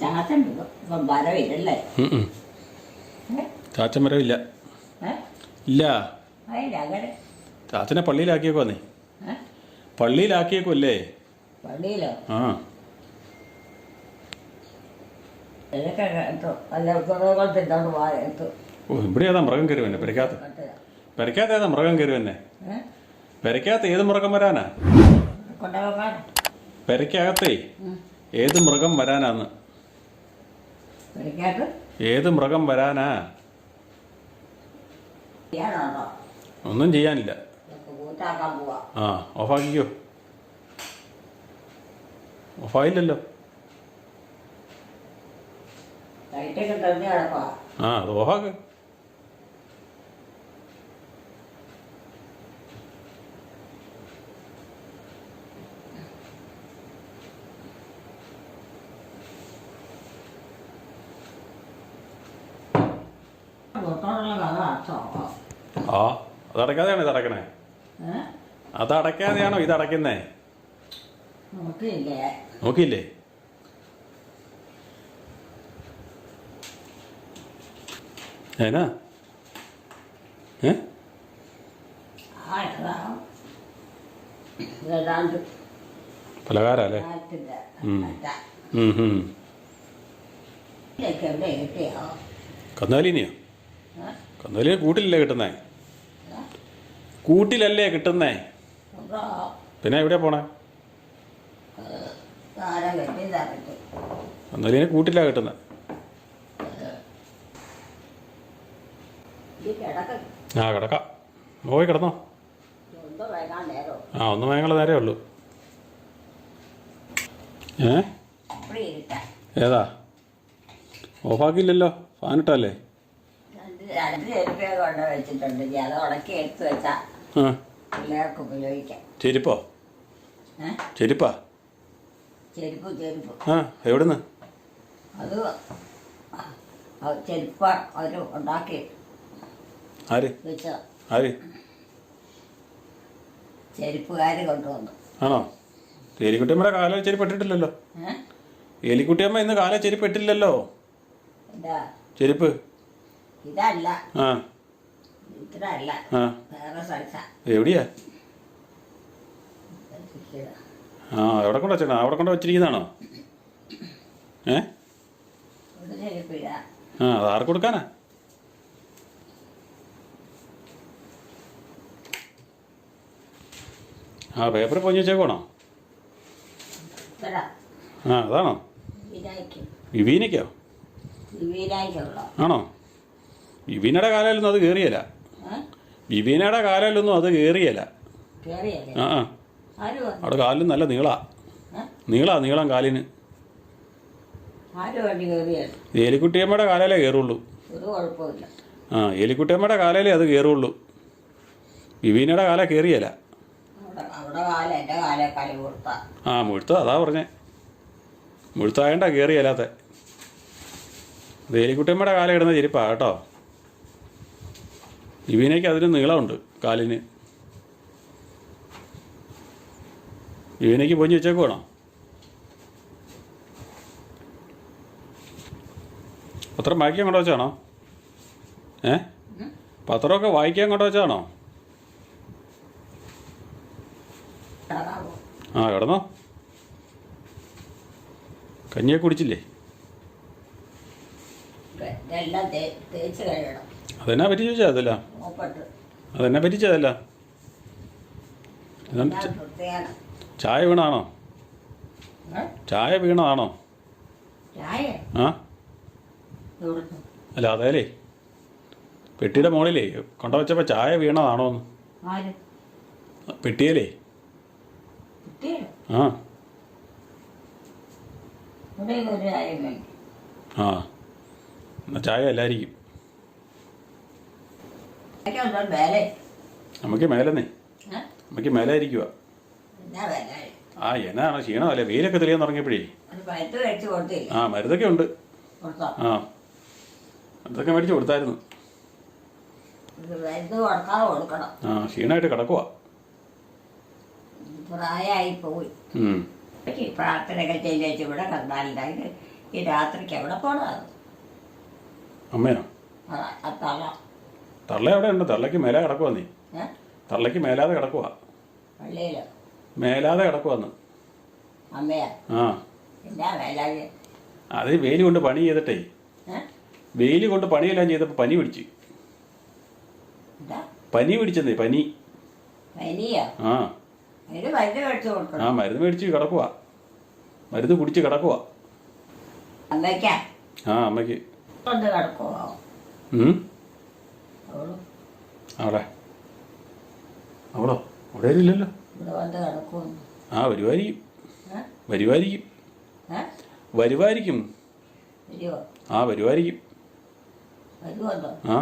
ചാച്ചൻ വരവില്ലല്ലേ? ചാച്ചൻ വരവില്ല. ഇല്ല. അങ്ങനെ ചാച്ചനെ പള്ളിയിലാക്കിയേക്കോന്നേ. പള്ളിയിലാക്കിയേക്കോ അല്ലേ? പള്ളിയിലോ? ആ ഇതൊക്കെ കേട്ടു നല്ല കുറവുകൾ തിന്നോണ്ട് പോയത്തു ഓ ഇവിടെ ഏതാ മൃഗം കയറി തന്നെ പെരക്കകത്ത് ഏതാ മൃഗം കയറി തന്നെ പെരക്കകത്ത് ഏത് മൃഗം വരാനാ കൊണ്ടുപോകാൻ പെരക്കകത്തേ ഏത് മൃഗം വരാനാന്ന് പിടിക്കാട്ട് ഏത് മൃഗം വരാനാ ചെയ്യാനുണ്ടോ ഒന്നും ചെയ്യാനില്ല കൂട്ടാക്കാൻ പോവാ ആ ഓഫാക്കിക്കോ ഓഫായില്ലല്ലോ ലൈറ്റൊക്കെ തെളിഞ്ഞ് കിടക്കുവാ ആ അത് ഓഫാക്ക് തൊട്ടോടുള്ള കഥ അടച്ചോ ആ അതടയ്ക്കാതെയാണോ ഇതടക്കണേ അതടയ്ക്കാതെയാണോ ഇതടയ്ക്കുന്നേ നോക്കിയില്ലേ നോക്കിയില്ലേ ഏനാ ഏ ആ ഏതാണ്ട് പലകാരല്ലേ കാറ്റില്ല ഇതൊക്കെ എവിടെ കിട്ടിയോ കന്നാലിനെയോ കന്നാലിനെ കൂട്ടിലല്ലേ കിട്ടുന്നേ കൂട്ടിലല്ലേ കിട്ടുന്നേ അതോ പിന്നെ എവിടെയാ പോണേ ആരാ കെട്ടിയതാ കിട്ടി കന്നാലിനെ കൂട്ടിലാ കിട്ടുന്നത് ഈ കിടക്ക ആ കിടക്കാം പോയി കിടന്നോ ഒന്ന് വൈകാൻ നേരോ ആ ഒന്ന് മയങ്ങളെ നേരേ ഉള്ളൂ ഏ അപ്പടി ഇരിക്കാം ഏതാ ഓഫാക്കിയില്ലല്ലോ ഫാനിട്ടല്ലേ രണ്ട് ചെരുപ്പേ കൊണ്ട് വെച്ചിട്ടുണ്ട് ഇനി അത് ഉടക്കി എടുത്ത് വെച്ചാൽ ആ പിള്ളേർക്ക് ഉപയോഗിക്കാം ചെരുപ്പോ ഏ ചെരുപ്പാ ചെരുപ്പ് ആ എവിടുന്ന് അത് ചെരുപ്പ് അവർ ഉണ്ടാക്കി ആര് വെച്ചത് ആര് ചെരുപ്പുകാർ കൊണ്ടുവന്നു ആണോ എലിക്കുട്ടിയമ്മയുടെ കാല ചെരുപ്പ് ഇട്ടിട്ടില്ലല്ലോ ഏ എലിക്കുട്ടിയമ്മ ഇന്ന് കാല ചെരുപ്പ് ഇട്ടില്ലല്ലോ എന്താ ചെരുപ്പ് ഇതല്ല ആ ഇത്രല്ല ആ വേറെ സ്ഥലത്താ എവിടെയാ ആ എവിടെ കൊണ്ട് വെച്ചേക്കണ അവിടെ കൊണ്ട് വെച്ചിരിക്കുന്നതാണോ ഏ ഒരു ചെരുപ്പില്ല ആ അത് ആർക്ക് കൊടുക്കാനാ ആ പേപ്പർ പൊഞ്ഞ് വെച്ചേക്കണോ ഇത്ര ആ അതാണോ വിനായിക്കും വിവീനയ്ക്കോ വിവീനായിക്കുള്ള ആണോ വിവീനയുടെ കാലയിലൊന്നും അത് കയറിയല്ല വിവീനയുടെ കാലയിലൊന്നും അത് കയറിയല്ല കയറിയല്ലേ ആ ആ ആര് വന്നു അവിടെ കാലിന് നല്ല നീളം കാലിന് ആര് വണ്ടി കയറിയത് എലിക്കുട്ടിയമ്മയുടെ കാലയിലേ കയറുള്ളൂ ഒരു കുഴപ്പമില്ല ആ എലിക്കുട്ടിയമ്മയുടെ കാലയിലേ അത് കയറുള്ളൂ വിവീനയുടെ കാല കയറിയല്ല അവിടെ കാലം എൻ്റെ കാലം കളി കൊടുത്താ ആ മുഴുത്ത അതാ പറഞ്ഞേ മുഴുത്തായണ്ട കയറിയല്ലാത്ത ഇത് എലിക്കുട്ടിയമ്മയുടെ കാല ഇടുന്ന ചെരുപ്പാ കേട്ടോ വിവീനയ്ക്ക് അതിന് നീളമുണ്ട് കാലിന് വിവീനയ്ക്ക് പൊഞ്ഞ് വെച്ചേക്കുവാണോ പത്രം വായിക്കാൻ കൊണ്ട് വെച്ചാണോ ഏ പത്രമൊക്കെ വായിക്കാൻ കൊണ്ട് വെച്ചാണോ കിടക്കാവോ ആ കിടന്നോ കഞ്ഞിയൊക്കെ കുടിച്ചില്ലേ ഇതെല്ലാം തേച്ച് കഴിയണം അതെന്നാ പറ്റി ചോദിച്ചാൽ അതല്ല മൂപ്പട്ട് അതെന്നാ പറ്റിച്ചതല്ല എല്ലാം വൃത്തിയാണ് ചായ വീണാണോ ചായ വീണതാണോ ചായ ആ ഇവിടുന്ന് അല്ല അതേലേ പെട്ടിയുടെ മുകളിലേ കൊണ്ടുവച്ചപ്പോൾ ചായ വീണതാണോ എന്ന് ആര് പെട്ടിയല്ലേ കിട്ടിയോ ആ ഇവിടെ ഒരു ചായ വേണ്ടി ആ എന്നാൽ ചായ അല്ലായിരിക്കും എനിക്കുണ്ടോ വേലേ നമുക്ക് മേലെന്നേ നമുക്ക് മേലായിരിക്കുക എന്നാ വില ആ എന്നാണ് ക്ഷീണമല്ലേ വെയിലൊക്കെ തെളിയാൻ തുടങ്ങിയപ്പോഴേ ഒരു പഴുത്ത് കഴിച്ച് കൊടുത്തില്ല ആ മരുന്നൊക്കെ ഉണ്ട് കൊടുത്തോ ആ അതൊക്കെ മേടിച്ച് കൊടുത്തായിരുന്നു ഇത് മരുന്ന് കൊടുക്കാതെ കൊടുക്കണം ആ ക്ഷീണമായിട്ട് കിടക്കുക പ്രായമായി പോയി ഈ പ്രാർത്ഥനയൊക്കെ ചെയ്തേച്ച് ഇവിടെ കണ്ടാലുണ്ടായിട്ട് ഈ രാത്രിക്ക് എവിടെ പോകണം അമ്മയോ ആ തള തള്ള എവിടെ ഉണ്ട് തള്ളയ്ക്ക് മേലെ കിടക്കുക നീ തള്ളയ്ക്ക് മേലാതെ കിടക്കുക പള്ളിയിലോ മേലാതെ കിടക്കുവന്ന് അമ്മയാ ആ എന്നാ വേലാ അത് വെയിൽ കൊണ്ട് പണി ചെയ്തിട്ടേ ഏ? വെയിൽ കൊണ്ട് പണിയെല്ലാം ചെയ്തപ്പോൾ പനി പിടിച്ച്. എന്താ പനി പിടിച്ചെന്നേ, പനി. പനിയാ? ആ അതിന് മരുന്ന് മേടിച്ചു കൊടുക്കണം. ആ മരുന്ന് മേടിച്ച് കിടക്കുക, മരുന്ന് കുടിച്ച് കിടക്കുക. അമ്മയ്ക്കാ ആ അമ്മയ്ക്ക്. കൊണ്ട് കിടക്കുവോ അവള്? അവിടെ അവളോ അവിടെ ഇല്ലല്ലോ. ഇവിടെ വന്ന് കിടക്കുമെന്ന്. ആ വരുമായിരിക്കും, ഏ? വരുമായിരിക്കും, ഏ? വരുമായിരിക്കും. വരുവോ? ആ വരുമായിരിക്കും. വരുവല്ലോ. ആ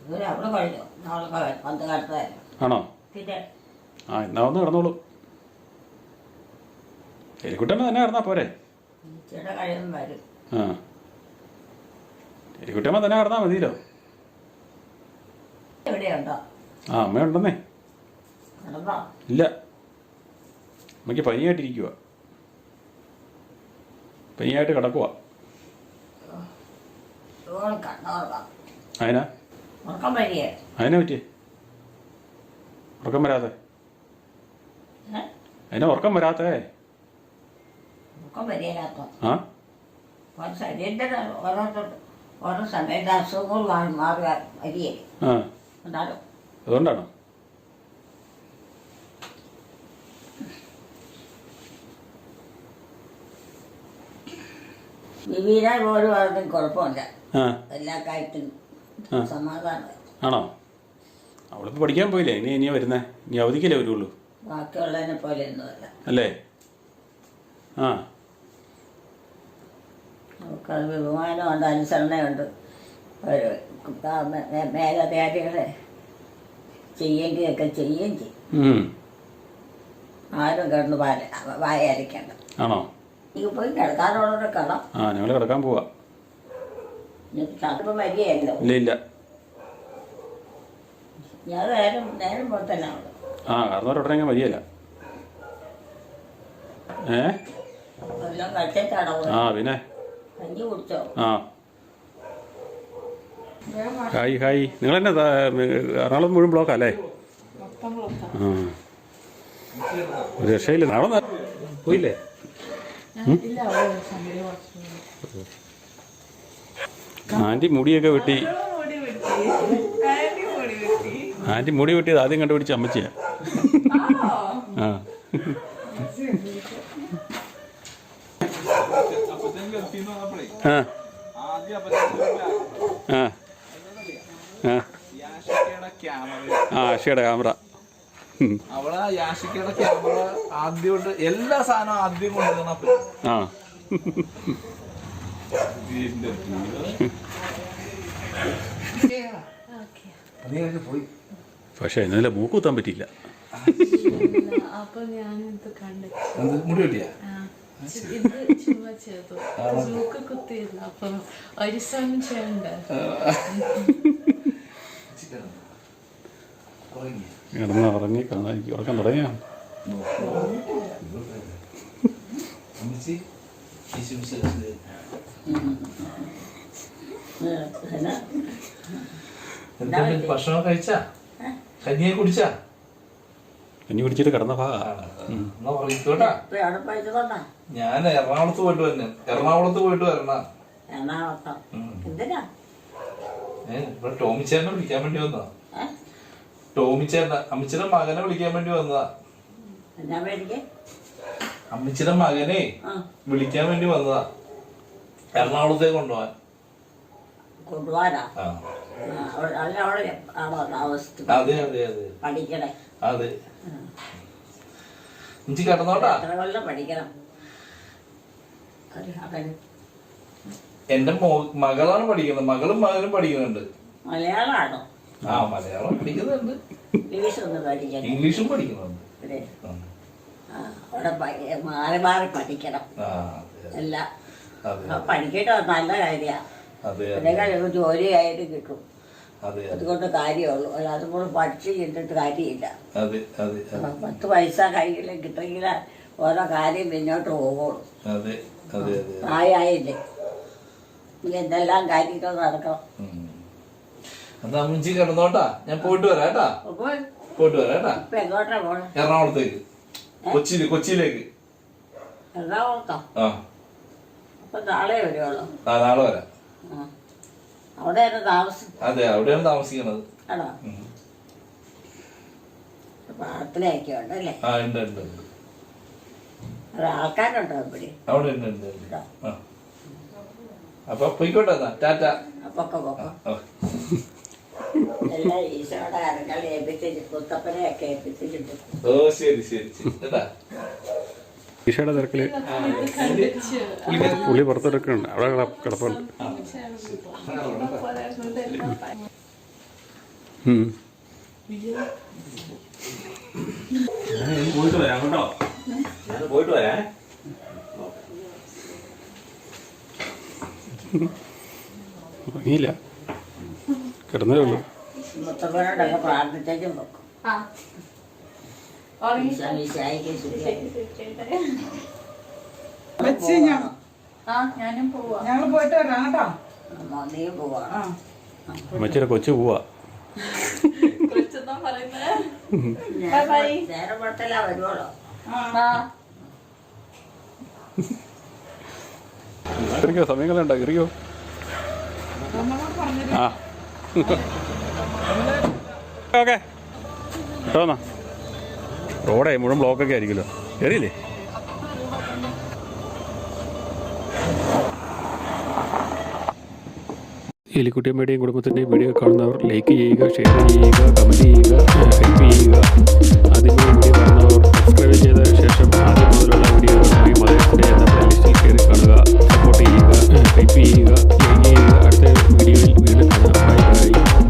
ഇവര് അവിടെ കഴിഞ്ഞു. നാളെ വന്ന് കിടത്തായിരുന്നു. ആണോ? പിന്നെ ആ എന്നാ വന്ന് കിടന്നോളൂ. എലിക്കുട്ടമ്മ തന്നെ കിടന്നാ പോരെ? ചേട്ടാ കഴിയുമ്പോൾ വരും. ആ എലിക്കുട്ടമ്മ തന്നെ കിടന്നാൽ മതിയല്ലോ. എവിടെയുണ്ടോ? ആ അമ്മയുണ്ടെന്നേ. കിടന്നോ? ഇല്ല, അമ്മയ്ക്ക് പനിയായിട്ടിരിക്കുക, പനിയായിട്ട് കിടക്കുക. കണ്ണോർക്കാം. അതിനാ ഉറക്കം വരികയെ? അതിനെ പറ്റിയേ ഉറക്കം വരാതെ? അതിനെ ഉറക്കം വരാത്തേ? ഉറക്കം വരികയില്ലാത്തോ? ആ ഓരോ ശരീരത്തിന് ഓരോ സമയത്ത് അസുഖങ്ങൾ മാറി വരികയെ ആ ഉണ്ടാകും. അതുകൊണ്ടാണോ? വിവീന പോലും ആർക്കും കുഴപ്പമില്ല. ആ എല്ലാ കാര്യത്തിനും ആ. സമാധാനം. ആണോ? അവളിപ്പോൾ പഠിക്കാൻ പോയില്ലേ? ഇനിയാ വരുന്നേ? ഇനി അവധിക്കല്ലേ വരുള്ളൂ ബാക്കിയുള്ളതിനെ പോലെ ഒന്നുമല്ല. അല്ലേ? ആ നമുക്കത് ബഹുമാനമുണ്ട്, അനുസരണയുണ്ട്. ഒരു മേലധികാരികളെ ചെയ്യെങ്കിലൊക്കെ ചെയ്യുകയും ചെയ്യും. ആരും കിടന്ന് വായ അരയ്ക്കണ്ട. ആണോ? എനിക്ക് പോയി കിടക്കാനുള്ളവരെ കിടം. ആ ഞങ്ങൾ കിടക്കാൻ പോവാ. ചിലപ്പോൾ വരികയല്ലോ. ഇല്ല ഇല്ല. ഞാൻ നേരം പോലത്തന്നെ ഉണ്ട്. ആ കാരണം ഉടനെ വരികയില്ല. എല്ലാം കഴിച്ചിട്ടാണോ? ആ പിന്നെ കഞ്ഞി കുടിച്ചോ? ആ ഹായ് ഹായ്. നിങ്ങളെന്നെ എറണാകുളം മുഴുവൻ ബ്ലോക്കാ അല്ലേ? ആ ഒരു രക്ഷയില്ല. നാളെ പോയില്ലേ? ആൻറ്റി മുടിയൊക്കെ വെട്ടി. ആൻറ്റി മുടി വെട്ടിയത് ആദ്യം കണ്ടുപിടിച്ച അമ്മച്ചിയാ. ആ ആ ആ ആ ആഷയുടെ ക്യാമറ. അവളെ യാഷിക്കയുടെ ക്യാമറ ആദ്യം എല്ലാ സാധനവും ആദ്യം കൊണ്ടുവരണം. ആ പക്ഷെ ഇന്നലെ മൂക്ക് കുത്താൻ പറ്റിയില്ല. അപ്പൊ ഞാനിത് കണ്ടു. മുടി വെട്ടിയാ ഇത് ചുമ്മാ ചെയ്തു. മൂക്ക് കുത്തിയില്ല. അപ്പൊ ഒരു സമയം ചെയ്യണ്ട. കിടന്ന് ഉറങ്ങി കാണാൻ എനിക്ക് ഉറക്കം തുടങ്ങിയാ. ഭക്ഷണം കഴിച്ചാ? കഞ്ഞിയെ കുടിച്ചാ? കഞ്ഞി കുടിച്ചിട്ട് കിടന്ന ഭാഗാ. ഞാൻ എറണാകുളത്ത് പോയിട്ട് വന്നെ. എറണാകുളത്ത് പോയിട്ട് വരണം. എന്തിനാ? ഇവിടെ ടോമിച്ചേട്ടനെ വിളിക്കാൻ വേണ്ടി വന്നതാ. ടോമിച്ചേട്ടൻ അമ്മച്ചിയുടെ മകനെ വിളിക്കാൻ വേണ്ടി വന്നതാ. അമ്മച്ചിയുടെ മകനെ വിളിക്കാൻ വേണ്ടി വന്നതാ, എറണാകുളത്തേക്ക് കൊണ്ടുപോവാൻ. കൊണ്ടുപോവാനാ? അതെ അതെ അതെ പഠിക്കണേ. അതെ. എനിക്ക് കിടന്നോട്ടാ. എത്ര കൊല്ലം പഠിക്കണം? എന്റെ മകളാണ് പഠിക്കുന്നത്. മകളും മകനും പഠിക്കുന്നുണ്ട്. മലയാളമാണോ? ആ മലയാളം പഠിക്കുന്നുണ്ട്, ഇംഗ്ലീഷ് ഒന്ന് പഠിക്കണം, ഇംഗ്ലീഷും പഠിക്കുന്നുണ്ട്. അവിടെ മാറി മാറി പഠിക്കണം എല്ലാം. പഠിക്കട്ടോ, നല്ല കാര്യമാണ്. ജോലിയായിട്ട് കിട്ടും, അതുകൊണ്ട് കാര്യമുള്ളൂ. അതും കൂടെ പഠിച്ച് ചെന്നിട്ട് കാര്യമില്ല. 10 പൈസ കയ്യിൽ കിട്ടെങ്കിൽ ഓരോ കാര്യം മുന്നോട്ട് പോകുള്ളൂ. പ്രായമായില്ലേ, എന്തെല്ലാം കാര്യങ്ങൾ നടക്കണം. എന്നാ അമ്മച്ചി കിടന്നോട്ടാ, ഞാൻ പോയിട്ട് വരാട്ടാ. പോയിട്ട് വരാട്ടാ. ഇപ്പൊ എങ്ങോട്ടാ പോണേ? എറണാകുളത്തേക്ക്, കൊച്ചിയിലേക്ക്. എറണാകുളത്തോ? ആ അപ്പൊ നാളെ വരുവുള്ളൂ. ആ നാളെ വരാം. അവിടെയാണ് താമസം. അതെ അവിടെയാണ് താമസിക്കുന്നത്. ആണോ? പ്രാർത്ഥനയൊക്കെ ഉണ്ടല്ലേ? ആ ഉണ്ട് ഉണ്ട് ഉണ്ട്. ആൾക്കാരുണ്ടോ ഇവിടെ? അവിടെ ഉണ്ട് ഉണ്ട് ഉണ്ട്. ആ അപ്പൊ പോയിക്കോട്ടെ എന്നാ. ടാറ്റ. പൊക്കോ പൊക്കോ. എല്ലാം ഈശോയുടെ കരങ്ങൾ ഏൽപ്പിച്ചിട്ട് കുത്തപ്പനെയൊക്കെ ഏൽപ്പിച്ചിട്ടുണ്ട്. ഓ ശരി ശരി ശരി കേട്ടാ. ഈശോയുടെ തിരക്കില് പുള്ളി പുറത്തെടുക്കുന്നുണ്ട്. അവിടെ കിടപ്പുണ്ട്. പോയിട്ട് വരാം കേട്ടോ. ഞാൻ പോയിട്ട് വരാം. ഭംഗിയില്ല, കിടന്നേ ഉള്ളൂ. മുത്തപ്പനോടൊക്കെ പ്രാർത്ഥിച്ചേക്കും പൊക്കും. ഞാനും പോവാ. ഞങ്ങൾ പോയിട്ട് വരാം കേട്ടോ. നീ പോവാ. അമ്മച്ചിയുടെ കൊച്ചു പോവാ. നേരം പുറത്തല്ല വരുവോളോ? ഇറിക്കോ, സമയങ്ങളുണ്ടോ? ഇറിക്കോ. ആ ഓക്കെ കേട്ടോ. എന്നാ റോഡേ മുഴുവൻ ബ്ലോക്കൊക്കെ ആയിരിക്കുമല്ലോ. കയറിയില്ലേ? എലിക്കുട്ടിയമ്മയുടെയും കുടുംബത്തിൻ്റെയും വീഡിയോ കാണുന്നവർ ലൈക്ക് ചെയ്യുക, ഷെയർ ചെയ്യുക, കമൻറ്റ് ചെയ്യുക.